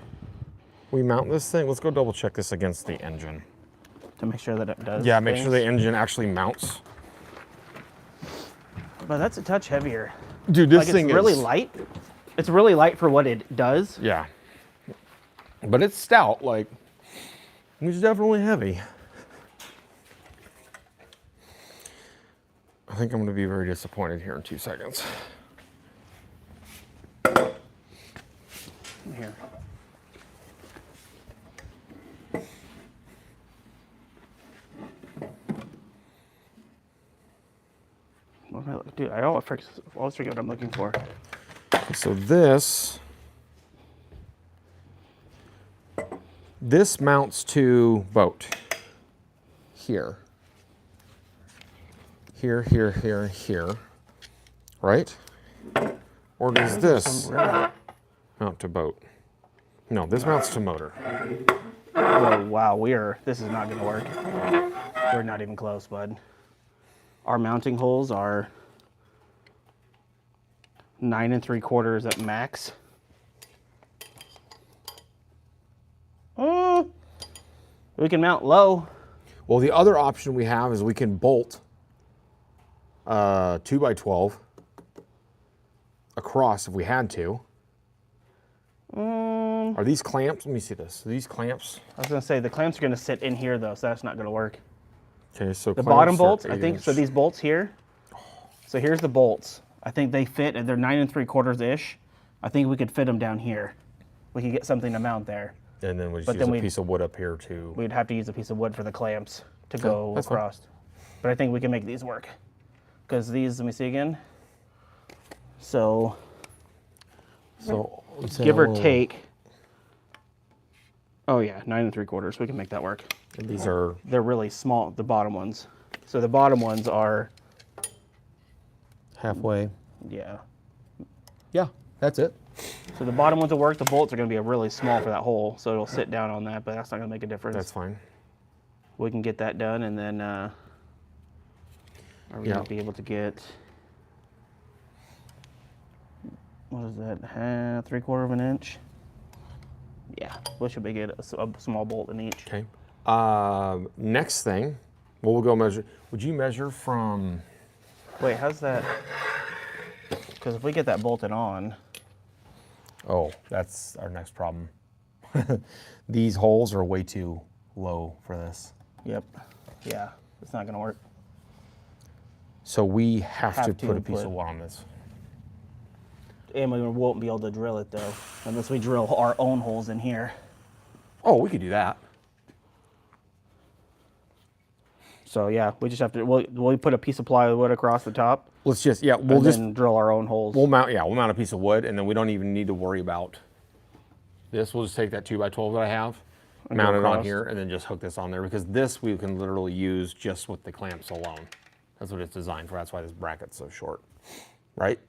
we mount this thing, let's go double check this against the engine. To make sure that it does. Yeah, make sure the things. engine actually mounts. But that's a touch heavier. Dude, this Like thing it's really is light. It's really light for what it does. Yeah. But it's stout, like it's definitely heavy. I think I'm gonna be very disappointed here in 2 seconds. Here. Dude, I always forget what I'm looking for. So this mounts to boat here. Here, here, here, here, right? Or does this mount to boat? No, this mounts to motor. Oh, wow, this is not gonna work. We're not even close, bud. Our mounting holes are 9 3/4 at max. We can mount low. Well, the other option we have is we can bolt 2x12 across if we had to. Are these clamps? Let me see this. Are these clamps? I was gonna say the clamps are gonna sit in here though, so that's not gonna work. Okay, so The clamps bottom are bolts, I 8 think, so inch. these bolts here. So here's the bolts. I think they fit, and they're 9 3/4-ish. I think we could fit them down here. We could get something to mount there. And then we just but use then a we'd- piece of wood up here to. We'd have to use a piece of wood for the clamps to go that's fine. across. But I think we can make these work. Because these, let me see again. So So let's say give a or little- take. Oh yeah, 9 3/4. We can make that work. and these are They're really small, the bottom ones. So the bottom ones are, Halfway. yeah. Yeah, that's it. So the bottom ones will work. The bolts are going to be really small for that hole, so it'll sit down on that, but that's not going to make a difference. that's fine. We can get that done, and then are we Yeah. going to be able to get, what is that, 3/4 inch? Yeah, we should be good. A small bolt in each. Okay. Next thing, we'll go measure. Would you measure from? Wait, how's that? Because if we get that bolted on, Oh, that's our next problem. These holes are way too low for this. yep, yeah, it's not going to work. So we have to Have to put a piece put- of wood on this. And we won't be able to drill it though, unless we drill our own holes in here. Oh, we could do that. So yeah, we just have to. We'll put a piece of plywood across the top, Let's just we'll and just then drill our own holes. we'll mount a piece of wood, and then we don't even need to worry about this. We'll just take that 2x12 that I have, And mount go it on across. here, and then just hook this on there because this we can literally use just with the clamps alone. That's what it's designed for. That's why this bracket's so short, right?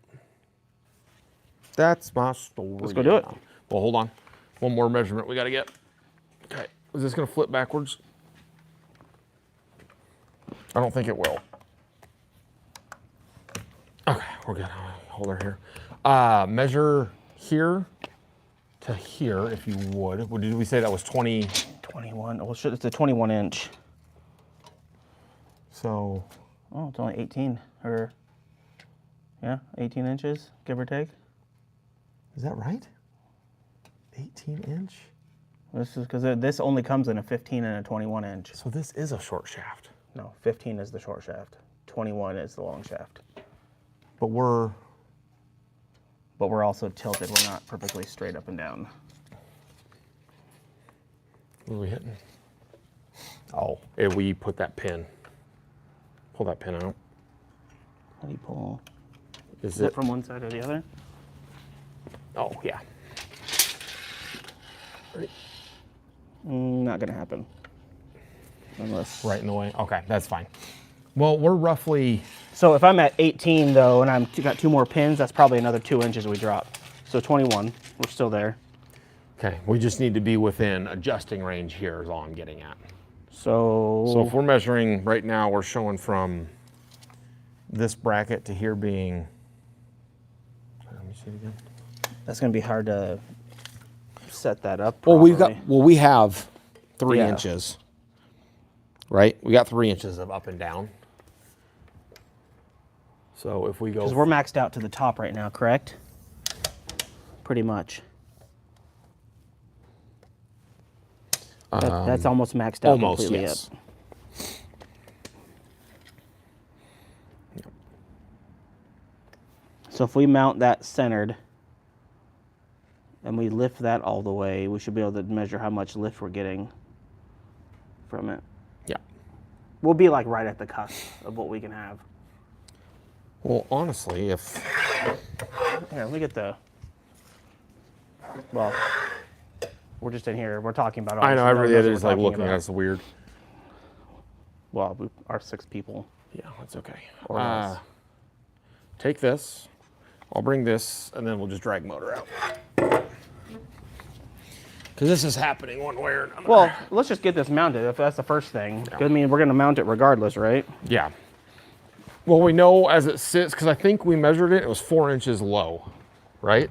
That's my story. Let's go do it. now. Well, hold on. One more measurement we got to get. Okay, is this going to flip backwards? I don't think it will. Okay, we're good. Hold her here. Measure here to here, if you would. What did we say that was 20? 21. Well, it's a 21 inch. So Oh, it's only 18 or yeah, 18 inches, give or take. is that right? 18 inch? This is because this only comes in a 15 and a 21 inch. So this is a short shaft. No, 15 is the short shaft. 21 is the long shaft. But we're But we're also tilted. We're not perfectly straight up and down. what are we hitting? Oh, if we put that pin. Pull that pin out. How do you pull? Is Is it it? from one side or the other? Oh, yeah. Not gonna happen. Unless. Right in the way. Okay, that's fine. Well, we're roughly. So if I'm at 18 though, and I'm got 2 more pins, that's probably another 2 inches we drop. So 21, we're still there. Okay, we just need to be within adjusting range here is all I'm getting at. So, So if we're measuring right now, we're showing from this bracket to here being. Let me see it again. that's gonna be hard to set that up. Well, properly. we have 3 Yeah. inches, right? We got 3 inches of up and down. So if we go, Because we're maxed out to the top right now, correct? Pretty much. That's almost maxed out almost completely yes. up. So if we mount that centered and we lift that all the way, we should be able to measure how much lift we're getting from it. Yeah. We'll be like right at the cusp of what we can have. Well, honestly, if Here, let me get the. Well, we're just in here. We're talking about. All I this, know and no one everybody knows that what is we're like talking looking at about. us weird. Well, we are 6 people. Yeah, that's okay. Or less. Take this. I'll bring this, and then we'll just drag motor out. Because this is happening one way or another. Well, let's just get this mounted. If that's the first thing. 'Cause, I mean, we're gonna mount it regardless, right? Yeah. Well, we know as it sits, because I think we measured it, it was 4 inches low, right?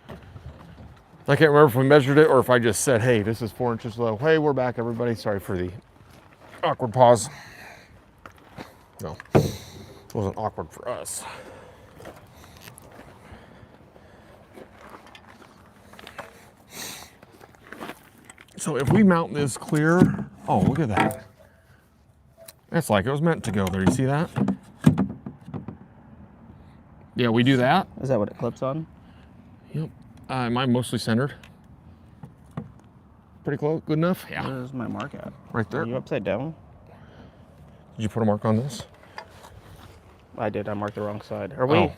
I can't remember if we measured it or if I just said, hey, this is 4 inches low. Hey, we're back, everybody. Sorry for the awkward pause. No, it wasn't awkward for us. So if we mount this clear, oh, look at that. That's like it was meant to go there. You see that? Yeah, we do that. Is that what it clips on? Yep. Am I mostly centered? Pretty close. Good enough? Yeah. Where's my mark at? Right there. Are you upside down? Did you put a mark on this? I did. I marked the wrong side. Are we? Oh.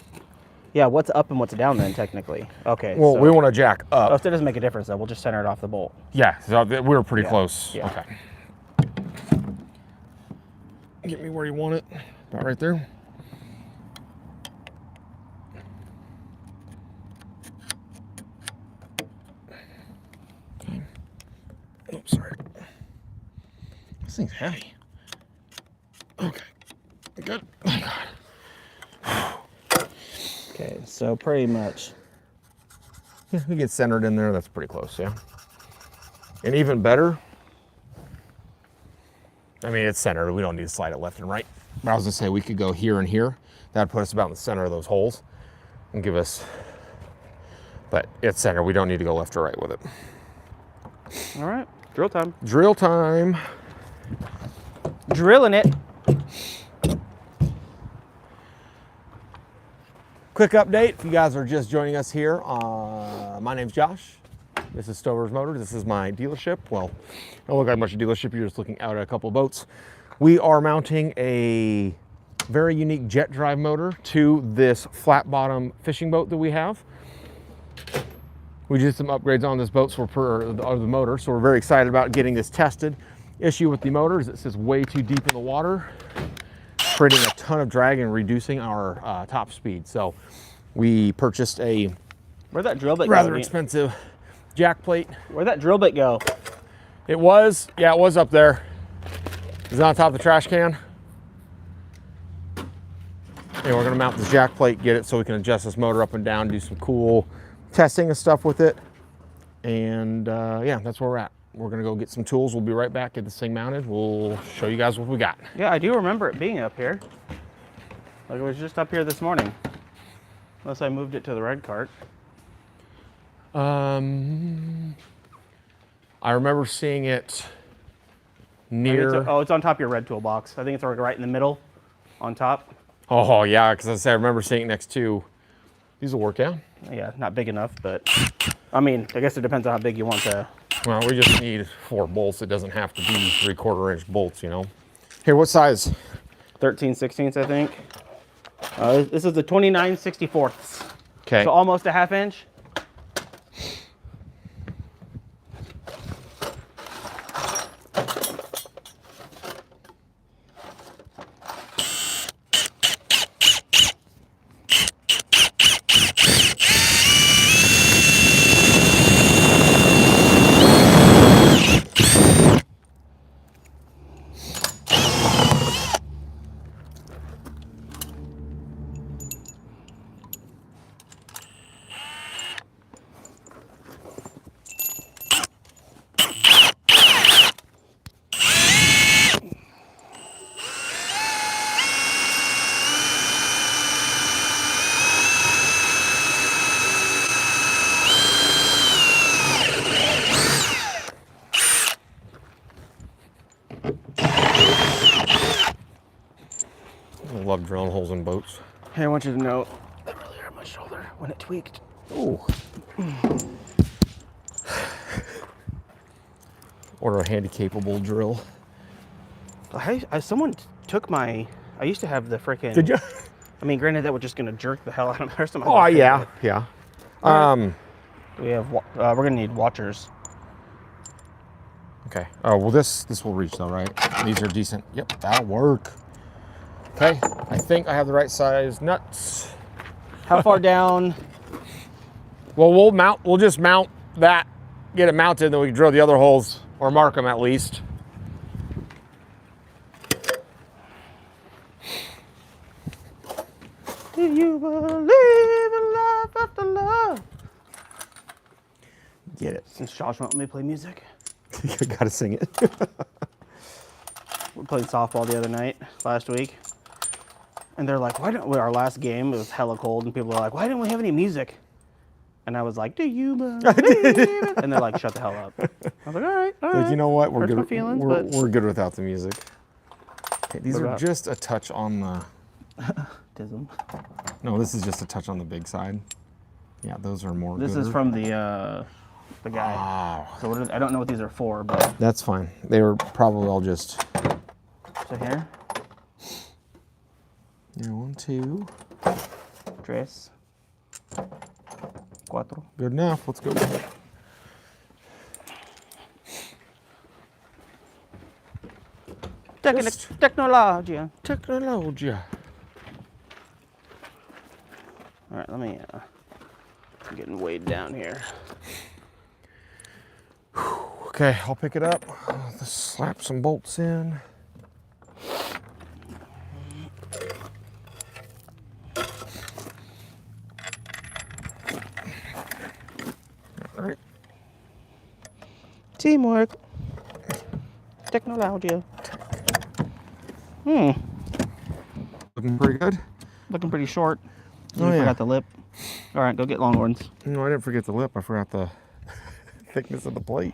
Yeah. What's up and what's down then? Technically. Okay. Well, so, we want to jack up. Oh, so it doesn't make a difference though. We'll just center it off the bolt. Yeah, so we were pretty Yeah, close. yeah. Okay. Get me where you want it. About right there. Okay. Oops, sorry. This thing's heavy. Okay. Good. Oh, God. Okay. So pretty much. Yeah, we get centered in there. That's pretty close, yeah. And even better, I mean, it's centered. We don't need to slide it left and right. But I was gonna say we could go here and here. That'd put us about in the center of those holes and give us, but it's centered. We don't need to go left or right with it. All right. Drill time. Drill time. Drilling it. Quick update, if you guys are just joining us here, my name's Josh. This is Stover's Motors. This is my dealership. Well, it don't look like much of a dealership. You're just looking out at a couple of boats. We are mounting a very unique jet drive motor to this flat bottom fishing boat that we have. We did some upgrades on this boat for the motor, so we're very excited about getting this tested. Issue with the motor is it sits way too deep in the water, creating a ton of drag and reducing our top speed. So we purchased a Where'd that drill bit rather go? expensive jack plate. Where'd that drill bit go? It was up there. It's on top of the trash can. And we're gonna mount this jack plate, get it so we can adjust this motor up and down, do some cool testing and stuff with it. And yeah, that's where we're at. We're gonna go get some tools. We'll be right back, get this thing mounted. We'll show you guys what we got. Yeah, I do remember it being up here. Like it was just up here this morning. Unless I moved it to the red cart. I remember seeing it near. It's on top of your red toolbox. I think it's right in the middle, on top. Oh yeah, because I remember seeing it next to. These will work, yeah. Yeah, not big enough, but I mean, I guess it depends on how big you want to. Well, we just need 4 bolts. It doesn't have to be 3/4 inch bolts, you know. Here, what size? 13/16, I think. This is the 29/64. Okay. So almost a ½ inch. I love drilling holes in boats. Hey, I want you to know that really hurt my shoulder when it tweaked. Ooh. Order a handy-capable drill. Someone took my. I used to have the freaking. Did you? I mean, granted, that was just gonna jerk the hell out of the rest of my. Oh yeah, yeah. We have. We're gonna need watchers. Okay. Oh well, this will reach though, right? These are decent. Yep, that'll work. Okay. I think I have the right size nuts. How far down? Well, we'll just mount that, get it mounted, then we can drill the other holes or mark them at least. Do you believe in life after love? Get it. Since Josh won't let me play music, You gotta sing it. we played softball the other night, last week, and they're like, "Why don't we?" Our last game it was hella cold, and people were like, "Why didn't we have any music?" And I was like, "Do you believe it?" And they're like, "Shut the hell up." I was like, "All right, all right." Like, you know what? We're Hurts good. my feelings, but We're good without the music. Okay, these What are about- just a touch on the. Tism. No, this is just a touch on the big side. Yeah, those are more. This is gooder. from the guy. Wow. So what I don't know what these are for, but That's fine. They were probably all just. so here, Yeah, 1, 2. tres, cuatro. Good enough. Let's go. Just- Technology. Technology. All right, let me. I'm getting weighed down here. Okay, I'll pick it up. Let's slap some bolts in. All right. Teamwork. Technology. Looking pretty good. Looking pretty short. Oh, You yeah. forgot the lip. All right, go get Longhorns. No, I didn't forget the lip. I forgot the thickness of the plate.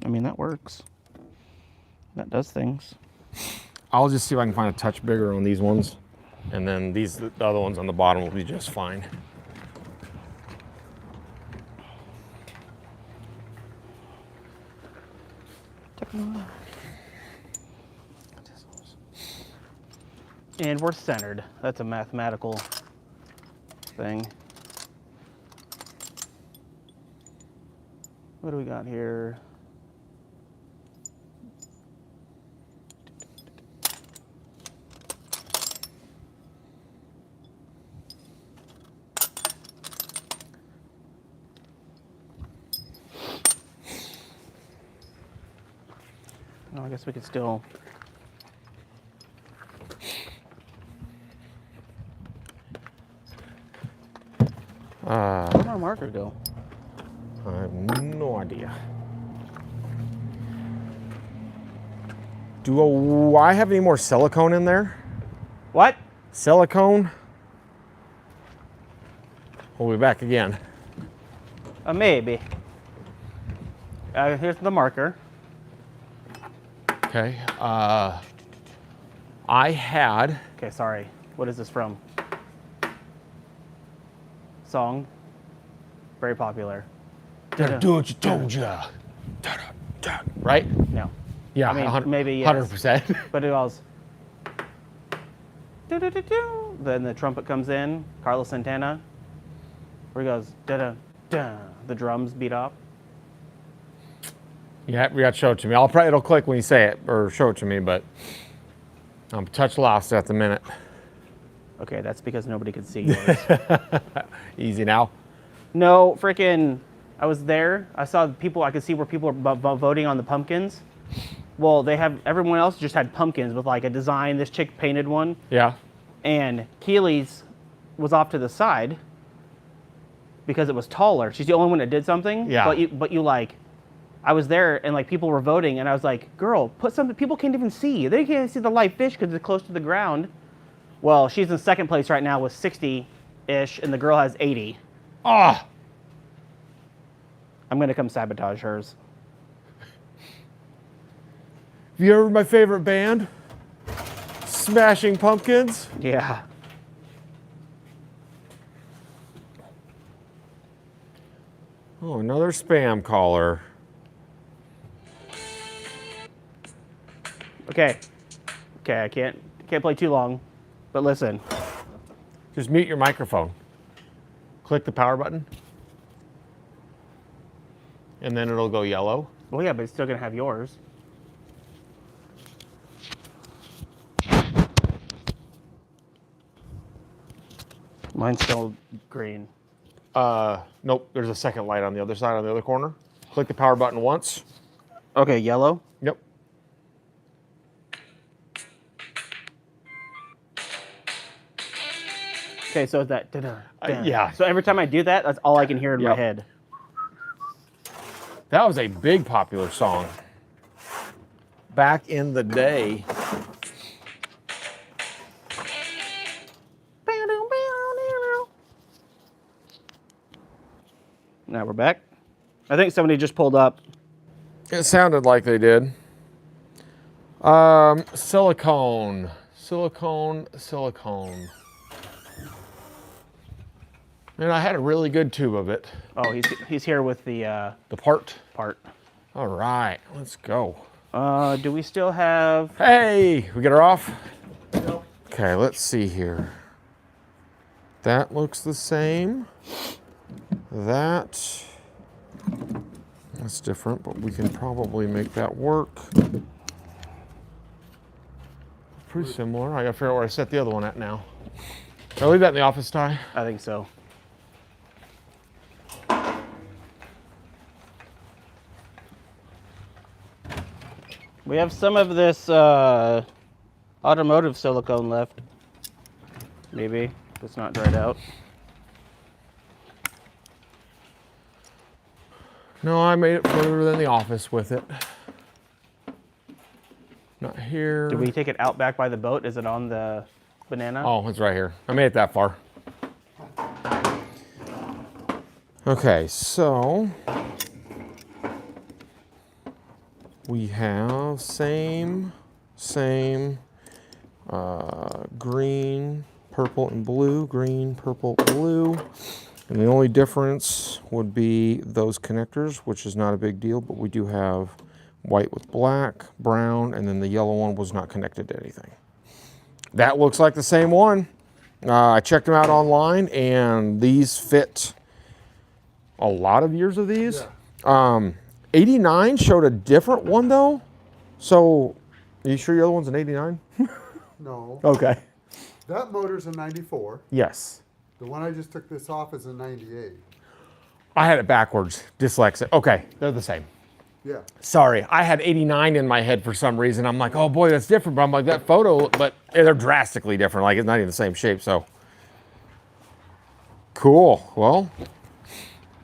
I mean, that works. That does things. I'll just see if I can find a touch bigger on these ones. And then the other ones on the bottom will be just fine. And we're centered. That's a mathematical thing. What do we got here? No, I guess we could still. Where'd my marker go? I have no idea. Do I have any more silicone in there? What? Silicone? We'll be back again. Maybe. Here's the marker. Okay. I had. Okay, sorry. What is this from? Song. Very popular. Do what you told ya. Right? No. Yeah, I mean, 100, maybe yes. 100%. But it goes. Do-do-do-do. Then the trumpet comes in. Carlos Santana. Where he goes. Da-da-da. The drums beat up. Yeah, you got to show it to me. It'll click when you say it or show it to me, but I'm touch lost at the minute. Okay, that's because nobody could see yours. Easy now. No, freaking. I was there. I saw people. I could see where people are voting on the pumpkins. Well, everyone else just had pumpkins with like a design. This chick painted one, Yeah. and Keely's was off to the side because it was taller. She's the only one that did something. Yeah. But you like, I was there and like people were voting, and I was like, girl, put something. People can't even see. They can't see the live fish because it's close to the ground. Well, she's in second place right now with 60-ish, and the girl has 80. Ah. I'm gonna come sabotage hers. Have you ever my favorite band? Smashing Pumpkins. Yeah. Oh, another spam caller. Okay. Okay, I can't Can't play too long, but listen. Just mute your microphone. Click the power button. And then it'll go yellow. Well, yeah, but it's still gonna have yours. Mine's still green. Nope, there's a second light on the other side, on the other corner. Click the power button once. Okay, yellow. Yep. Okay, so it's that. Yeah. So every time I do that, that's all I can hear in my Yep. head. That was a big popular song back in the day. Now we're back. I think somebody just pulled up. It sounded like they did. Silicone. And I had a really good tube of it. Oh, he's here with the part. All right, let's go. Do we still have? Hey, we get her off? Okay, let's see here. That looks the same. That's different, but we can probably make that work. Pretty similar. I gotta figure out where I set the other one at now. Can I leave that in the office, Ty? I think so. We have some of this automotive silicone left. Maybe it's not dried out. No, I made it further than the office with it. Not here. Did we take it out back by the boat? Is it on the banana? Oh, it's right here. I made it that far. Okay, so we have same, green, purple, and blue, green, purple, blue. And the only difference would be those connectors, which is not a big deal, but we do have white with black, brown, and then the yellow one was not connected to anything. That looks like the same one. I checked them out online, and these fit a lot of years of these. Yeah. 89 showed a different one, though. So, are you sure your other one's an 89? No. Okay. That motor's a 94. Yes. The one I just took this off is a 98. I had it backwards. Dyslexic. Okay, they're the same. Yeah. Sorry, I had 89 in my head for some reason. I'm like, oh boy, that's different. But I'm like, that photo, but they're drastically different. Like, it's not even the same shape, so. Cool. Well,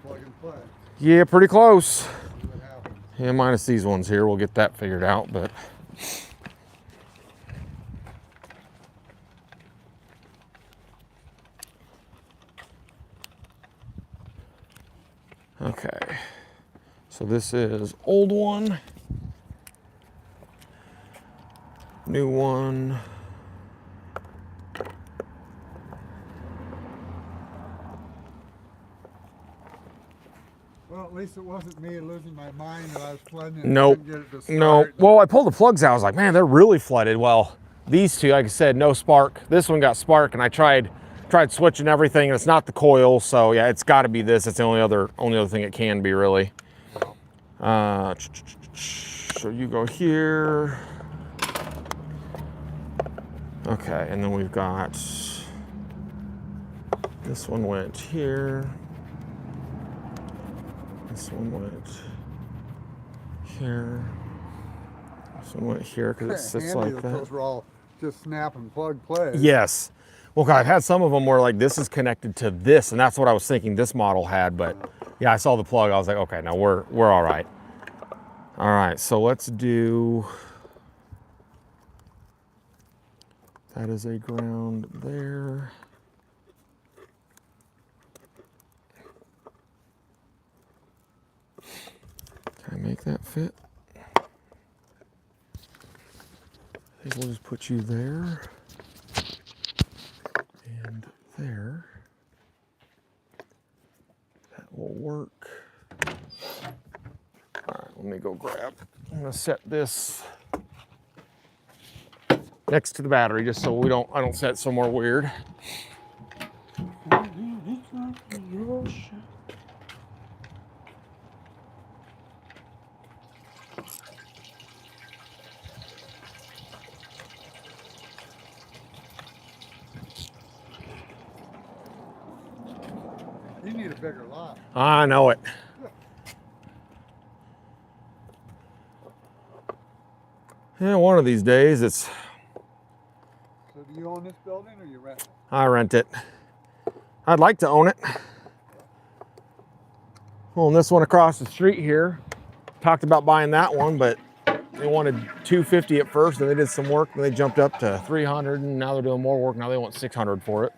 Plug and play. yeah, pretty close. What happens? Yeah, minus these ones here. We'll get that figured out, but. Okay. So this is old one. New one. Well, at least it wasn't me losing my mind and I was flooding it. Nope. Couldn't get it to start. No. Well, I pulled the plugs out. I was like, man, they're really flooded. Well, these two, like I said, no spark. This one got spark, and I tried switching everything, and it's not the coil. So yeah, it's got to be this. It's the only other thing it can be, really. So you go here. Okay, and then we've got this one went here. This one went here. This one went here because it sits Handy like that that. those were all just snap and plug play. Yes. Well, God, I've had some of them where like this is connected to this, and that's what I was thinking this model had. But yeah, I saw the plug. I was like, okay, no, we're all right. All right, so let's do. That is a ground there. Can I make that fit? I think we'll just put you there and there. That will work. All right, let me go grab. I'm gonna set this next to the battery, just so I don't set somewhere weird. You need a bigger lot. I know it. Yeah, one of these days it's So do you own this building or you rent it? I rent it. I'd like to own it. Well, and this one across the street here, talked about buying that one, but they wanted $250 at first, and they did some work, and they jumped up to $300, and now they're doing more work. Now they want $600 for it.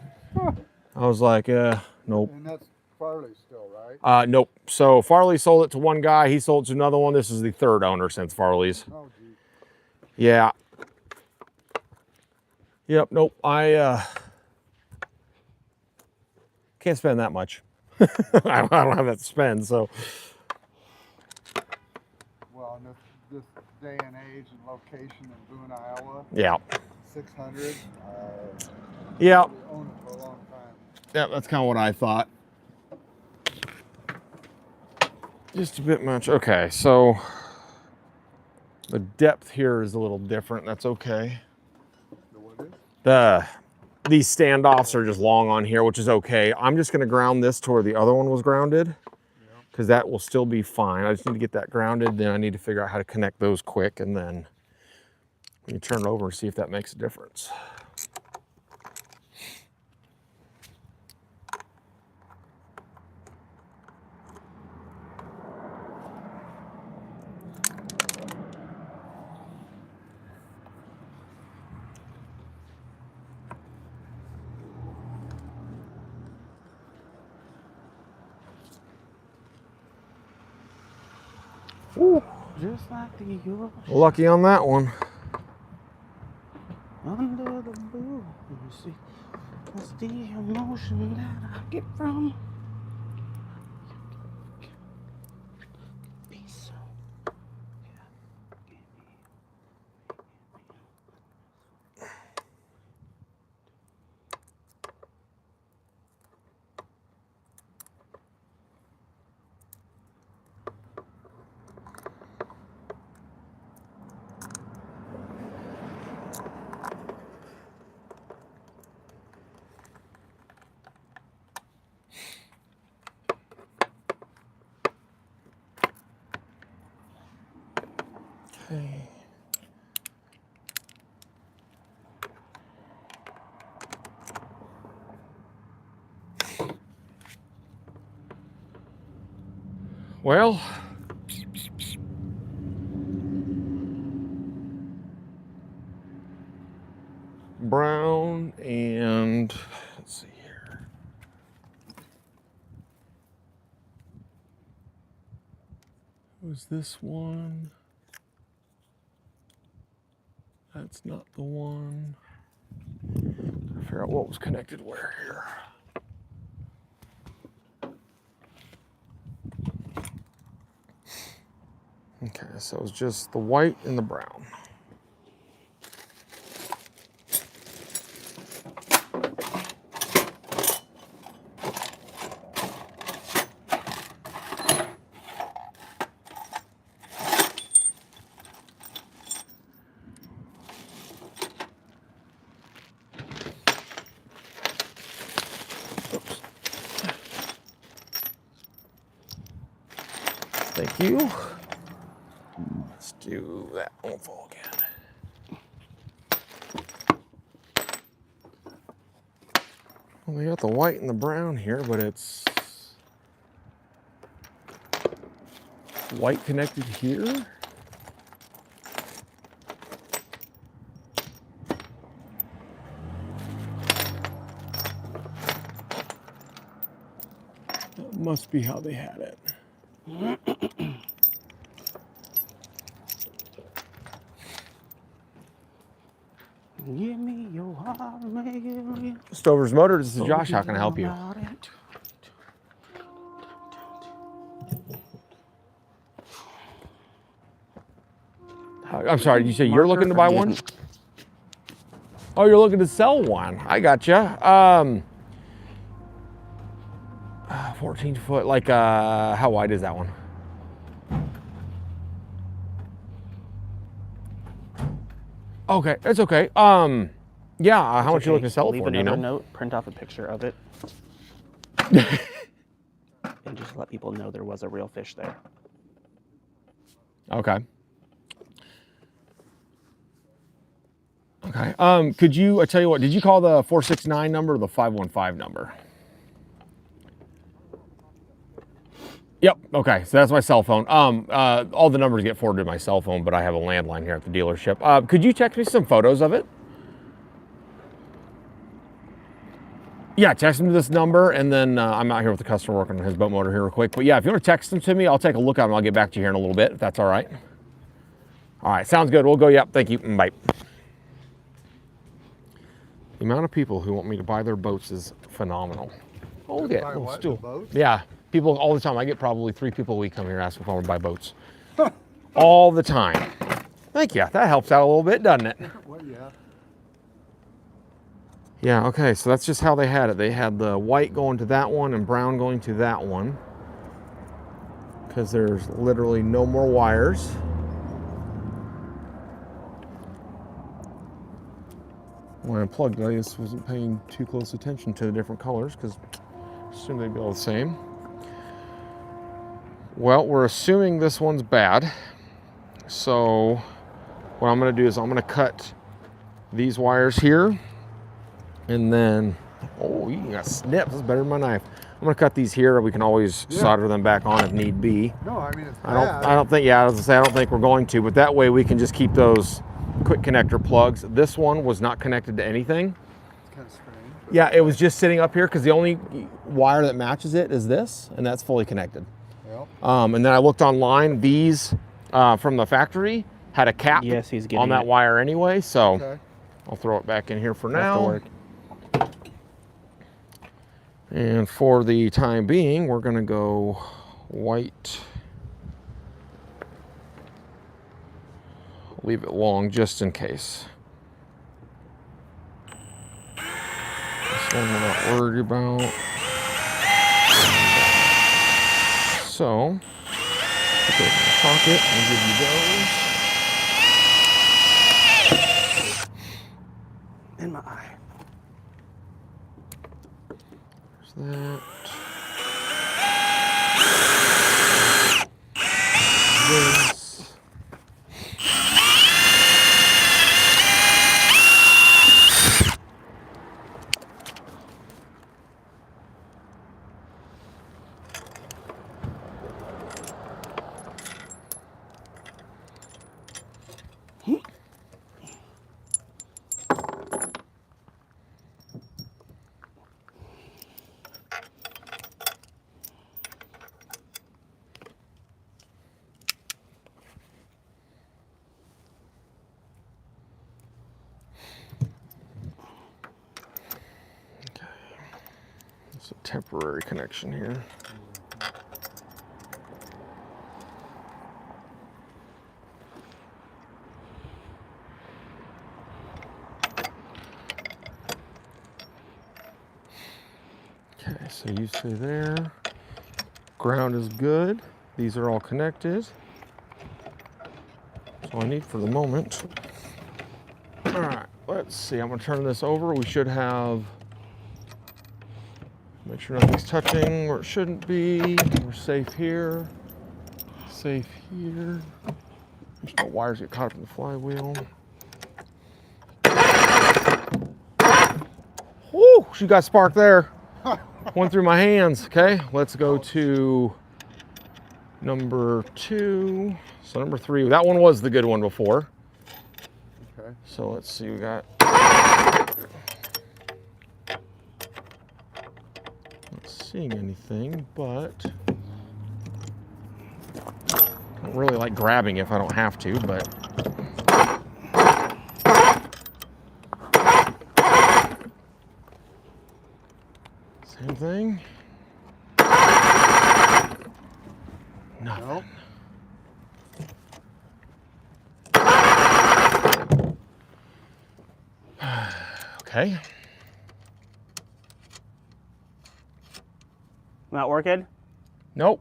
I was like, nope. And that's Farley still, right? Nope. So Farley sold it to one guy. He sold it to another one. This is the third owner since Farley's. Oh, gee. Yeah. Yep. Nope. I can't spend that much. I don't have that to spend. So Well, in this day and age and location in Boone, Iowa, yeah. 600. Yeah. We owned it for a long time. Yeah. That's kind of what I thought. Just a bit much. Okay. So the depth here is a little different. That's okay. What is? These standoffs are just long on here, which is okay. I'm just going to ground this to where the other one was grounded, because that will still be fine. I just need to get that grounded. Then I need to figure out how to connect those quick, and then you turn it over and see if that makes a difference. Ooh, Just like the ocean lucky on that one. under the blue. See, that's the emotion that I get from. Peace. Okay. Well, brown and let's see here. Was this one? That's not the one. Figure out what was connected where here. Okay, so it was just the white and the brown. Oops. Thank you. Let's do that. Won't fall again. Well, we got the white and the brown here, but it's white connected here. That must be how they had it. Give me your heart, make it real. Stover's Motors, this is Josh. How can I help you? About it. I'm sorry, did you say you're looking to buy one? Oh, you're looking to sell one. I gotcha. 14 foot, like, how wide is that one? Okay, it's okay. Yeah, how much you looking to sell it Leave for, do you another know? note, print off a picture of it. And just let people know there was a real fish there. Okay. Okay. Could you, I tell you what, did you call the 469 number or the 515 number? Yep. Okay. So that's my cell phone. All the numbers get forwarded to my cell phone, but I have a landline here at the dealership. Could you text me some photos of it? Yeah, text them to this number, and then I'm out here with the customer working on his boat motor here real quick. But yeah, if you want to text them to me, I'll take a look at them. I'll get back to you here in a little bit, if that's all right. All right, sounds good. We'll go. Yep. Thank you. Bye. The amount of people who want me to buy their boats is phenomenal. Oh, look at Buy little what, stool. boats? Yeah, people all the time. I get probably 3 people a week come here asking if I want to buy boats. All the time. Thank you. That helps out a little bit, doesn't it? Well, yeah. Yeah, okay, so that's just how they had it. They had the white going to that one and brown going to that one. Because there's literally no more wires. When I unplugged it, I just wasn't paying too close attention to the different colors because I assumed they'd be all the same. Well, we're assuming this one's bad. So what I'm gonna do is I'm gonna cut these wires here. And then, oh, you got snips. That's better than my knife. I'm gonna cut these here. We can always solder them back on if need be. No, I mean, it's I don't think. Yeah, as I say, I don't think we're going to. But that way, we can just keep those quick connector plugs. This one was not connected to anything. It's kind of strange. Yeah, it was just sitting up here because the only wire that matches it is this, and that's fully connected. Yep. And then I looked online. These from the factory had a cap Yes, he's getting on that it. wire anyway. So Okay. I'll throw it back in here for Has to now. work. And for the time being, we're gonna go white. Leave it long just in case. This one we're not worried about. So, put those in the pocket and give you those. In my eye. There's that. This. It's a temporary connection here. Okay, so you stay there. Ground is good. These are all connected. That's all I need for the moment. All right, let's see. I'm gonna turn this over. We should have. Make sure nothing's touching where it shouldn't be. We're safe here. Safe here. There's no wires get caught up in the flywheel. Whoo! She got spark there. Went through my hands. Okay, let's go to number 2. So number 3. That one was the good one before. Okay. So let's see. We got. Seeing anything, but I don't really like grabbing if I don't have to, but same thing. Nothing. Nope. Okay. Not working? Nope.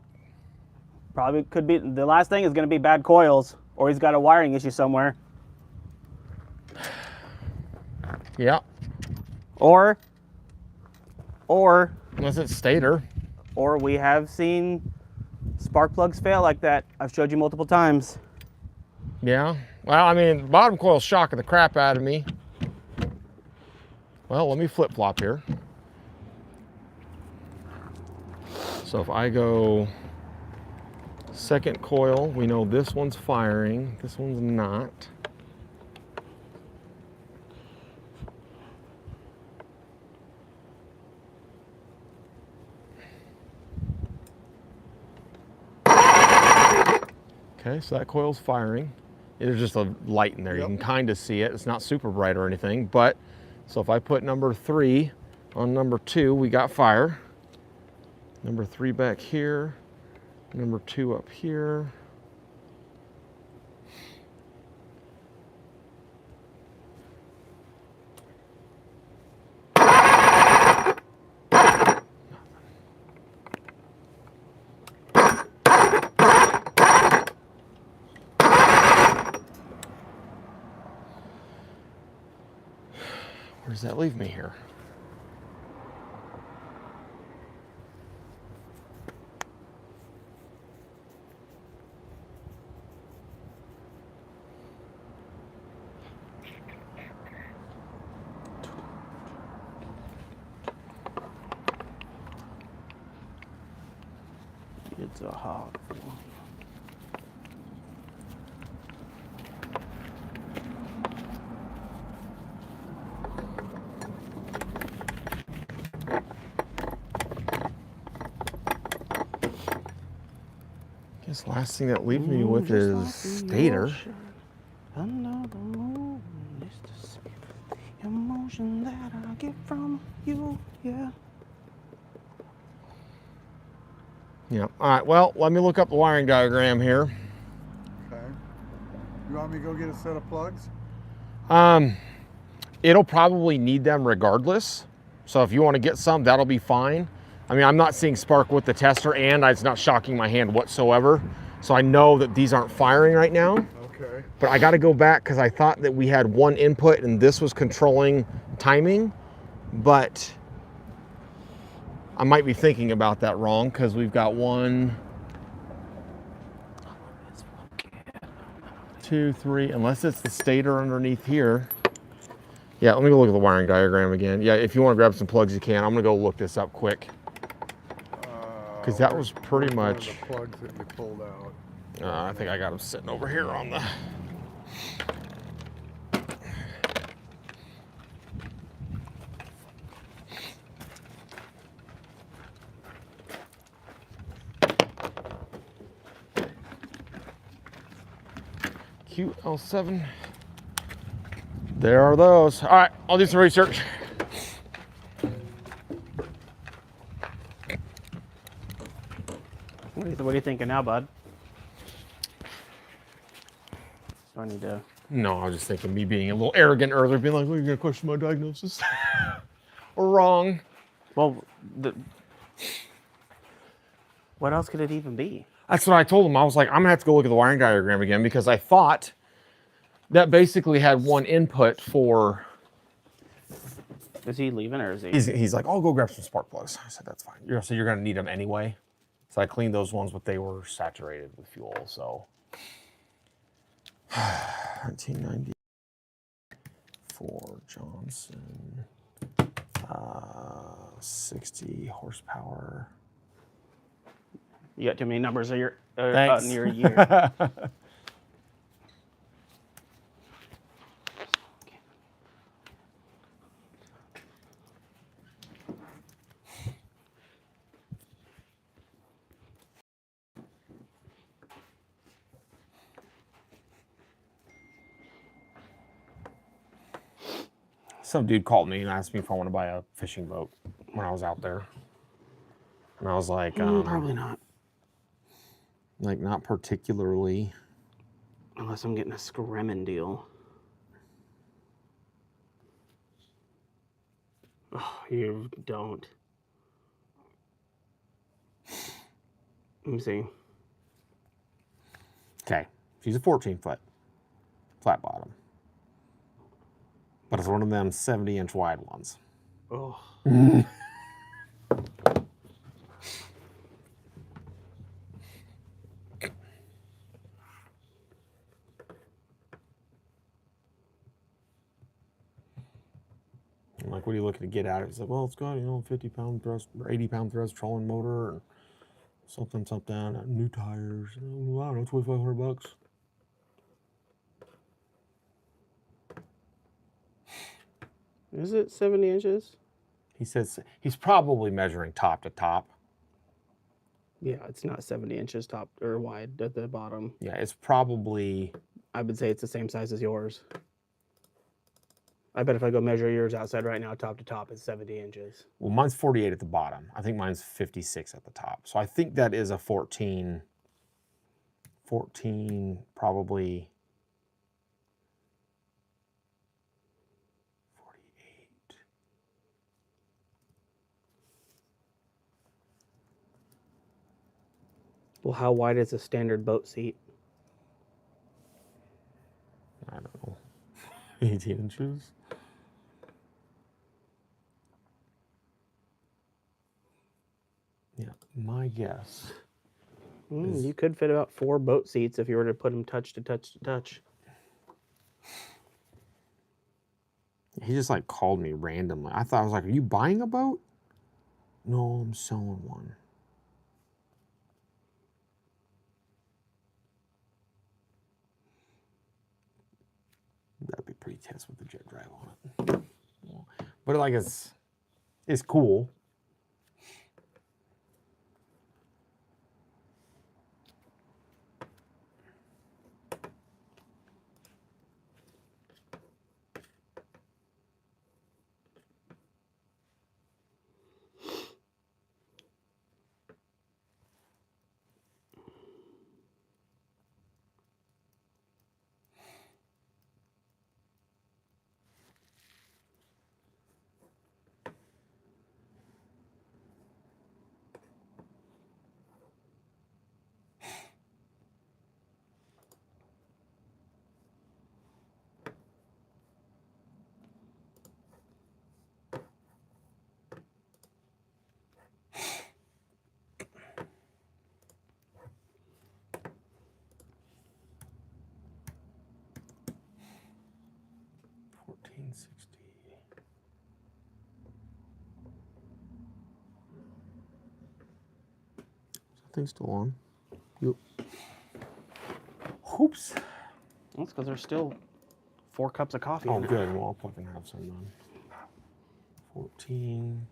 Probably could be. The last thing is going to be bad coils, or he's got a wiring issue somewhere. Yeah. Or Unless it's stator. we have seen spark plugs fail like that. I've showed you multiple times. Yeah. Well, I mean, bottom coil's shocking the crap out of me. Well, let me flip-flop here. So if I go second coil, we know this one's firing, this one's not. Okay, so that coil's firing. There's just a light in there. You can kind of see it. It's not super bright or anything, but so if I put number 3 on number 2, we got fire. Number 3 back here, number 2 up here. Where does that leave me here? It's a hot one. Guess last thing that leaves me with is stator. Under the moon is to see the emotion that I get from you, yeah. Yeah. All right. Well, let me look up the wiring diagram here. Okay. You want me to go get a set of plugs? It'll probably need them regardless. So if you want to get some, that'll be fine. I mean, I'm not seeing spark with the tester, and it's not shocking my hand whatsoever. So I know that these aren't firing right now. Okay. But I got to go back because I thought that we had one input and this was controlling timing. But I might be thinking about that wrong because we've got 1, 2, 3, unless it's the stator underneath here. Yeah, let me go look at the wiring diagram again. Yeah, if you want to grab some plugs, you can. I'm going to go look this up quick. Because that was pretty much... The plugs that you pulled out. I think I got them sitting over here on the... QL7. There are those. All right, I'll do some research. What are you thinking now, bud? Do I need to... No, I was just thinking me being a little arrogant earlier, being like, well, you're going to question my diagnosis. Or wrong. Well, what else could it even be? That's what I told him. I was like, I'm going to have to go look at the wiring diagram again because I thought that basically had one input for... Is he leaving or is he? He's like, I'll go grab some spark plugs. I said, that's fine. So you're going to need them anyway. So I cleaned those ones, but they were saturated with fuel, so... 1990 for Johnson, 60 horsepower. You got too many numbers of your Thanks. in your year. Some dude called me and asked me if I want to buy a fishing boat when I was out there. And I was like, Probably not. like not particularly. Unless I'm getting a Scremin deal. Oh, you don't. Let me see. Okay, she's a 14-foot flat bottom, but it's one of them 70-inch wide ones. Oh. I'm like, what are you looking to get out of it? He's like, well, it's got, 50-pound thrust or 80-pound thrust trolling motor and something, new tires. I don't know, $2,500. Is it 70 inches? He says he's probably measuring top to top. Yeah, it's not 70 inches top or wide at the bottom. Yeah, it's probably, I would say it's the same size as yours. I bet if I go measure yours outside right now, top to top, it's 70 inches. well, mine's 48 at the bottom. I think mine's 56 at the top. So I think that is a 14, probably 48. Well, how wide is a standard boat seat? I don't know, 18 inches. Yeah, my guess. You could fit about 4 boat seats if you were to put them touch to touch to touch. He just like called me randomly. I was like, are you buying a boat? No, I'm selling one. That'd be pretty tense with the jet drive on it. But like it's cool. Thing's still on. Yep. Oops. That's because there's still 4 cups of coffee. Oh, in it. good. Well, I'll fucking have some then. 14.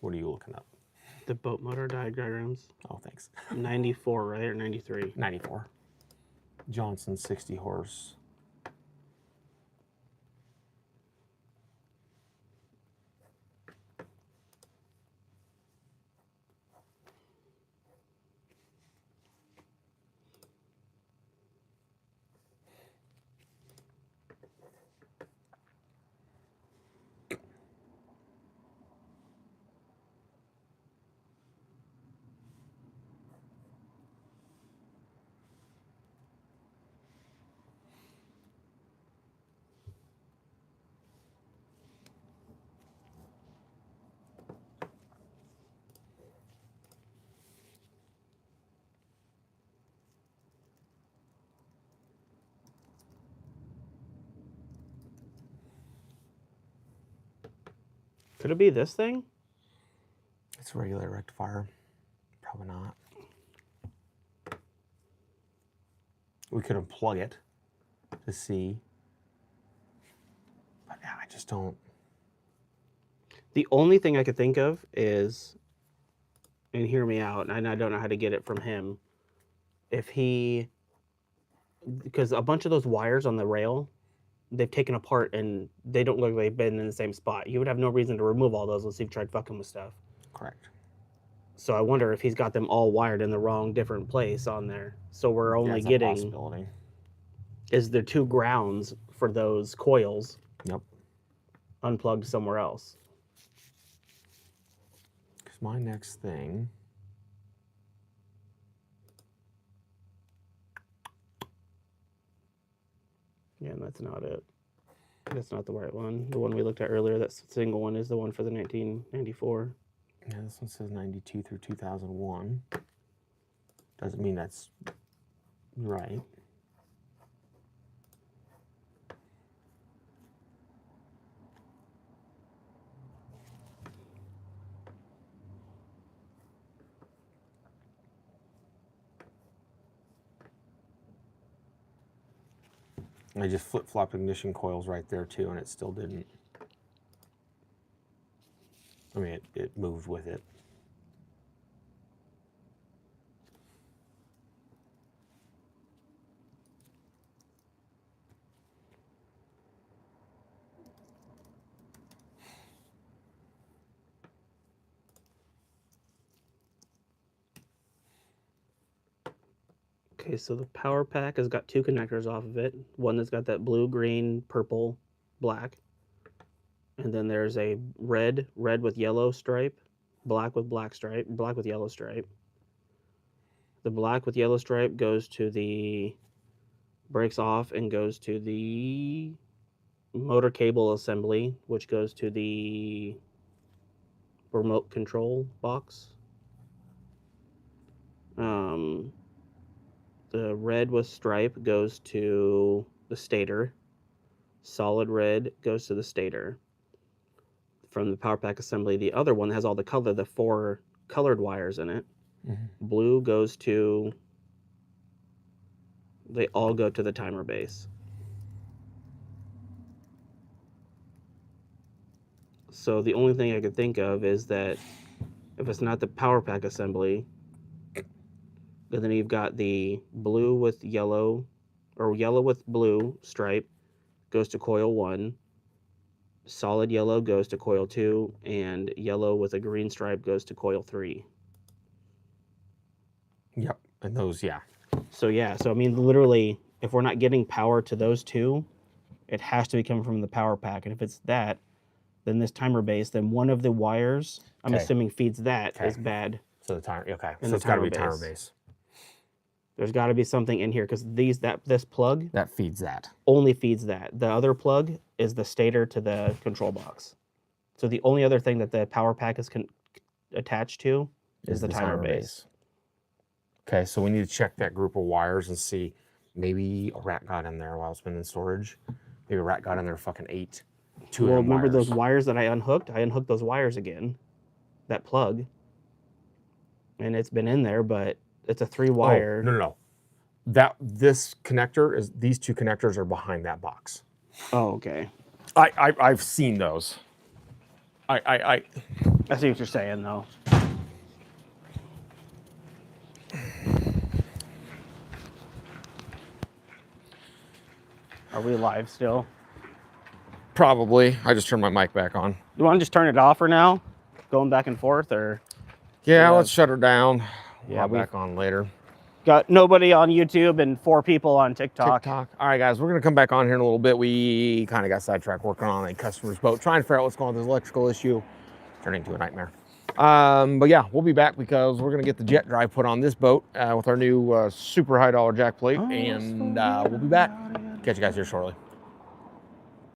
What are you looking up? The boat motor diagrams. Oh, thanks. 94, right? Or 93? 94. Johnson 60 horse. Could it be this thing? It's a regular rectifier. Probably not. We could unplug it to see. But yeah, I just don't. The only thing I could think of is, and hear me out, and I don't know how to get it from him, because a bunch of those wires on the rail, they've taken apart and they don't look like they've been in the same spot. You would have no reason to remove all those unless you've tried fucking with stuff. Correct. So I wonder if he's got them all wired in the wrong different place on there. So we're only it's a getting, possibility. is there 2 grounds for those coils? Yep. unplugged somewhere else. Because my next thing. Yeah, and that's not it. That's not the right one. The one we looked at earlier, that single one, is the one for the 1994. Yeah, this one says 92 through 2001. Doesn't mean that's right. I just flip-flopped ignition coils right there too, and it still didn't. I mean, it moved with it. Okay, so the power pack has got two connectors off of it. One that's got that blue, green, purple, black. And then there's a red with yellow stripe, black with black stripe, black with yellow stripe. The black with yellow stripe goes to the, breaks off and goes to the motor cable assembly, which goes to the remote control box. The red with stripe goes to the stator. Solid red goes to the stator. From the power pack assembly, the other one has all the color, the 4 colored wires in it. Mm-hmm. Blue goes to, they all go to the timer base. So the only thing I could think of is that if it's not the power pack assembly, then you've got the blue with yellow, or yellow with blue stripe goes to coil 1, solid yellow goes to coil 2, and yellow with a green stripe goes to coil 3. Yep, and those, yeah. So yeah, so I mean, literally, if we're not getting power to those two, it has to be coming from the power pack. And if it's that, then this timer base, then one of the wires, I'm Okay. assuming feeds that, Okay. is bad. So the timer, okay. And So the it's got to be timer timer base. base. There's got to be something in here because this plug That feeds that. only feeds that. The other plug is the stator to the control box. So the only other thing that the power pack is attached to is the timer base. Okay, so we need to check that group of wires and see, maybe a rat got in there while it's been in storage. Maybe a rat got in there, fucking ate 2 of Well, them remember wires. those wires that I unhooked? I unhooked those wires again, that plug, and it's been in there, but it's a 3-wire. Oh, no. This connector is, these 2 connectors are behind that box. Oh, okay. I've seen those. I see what you're saying, though. Are we live still? Probably. I just turned my mic back on. You want to just turn it off for now? Going back and forth, or? Yeah, let's shut her down. Yeah, I'll back on later. Got nobody on YouTube and 4 people on TikTok. All right, guys, we're going to come back on here in a little bit. We kind of got sidetracked working on a customer's boat, trying to figure out what's going on with this electrical issue, turning into a nightmare. But yeah, we'll be back because we're going to get the jet drive put on this boat with our new super high dollar jack plate, and we'll be back. Catch you guys here shortly.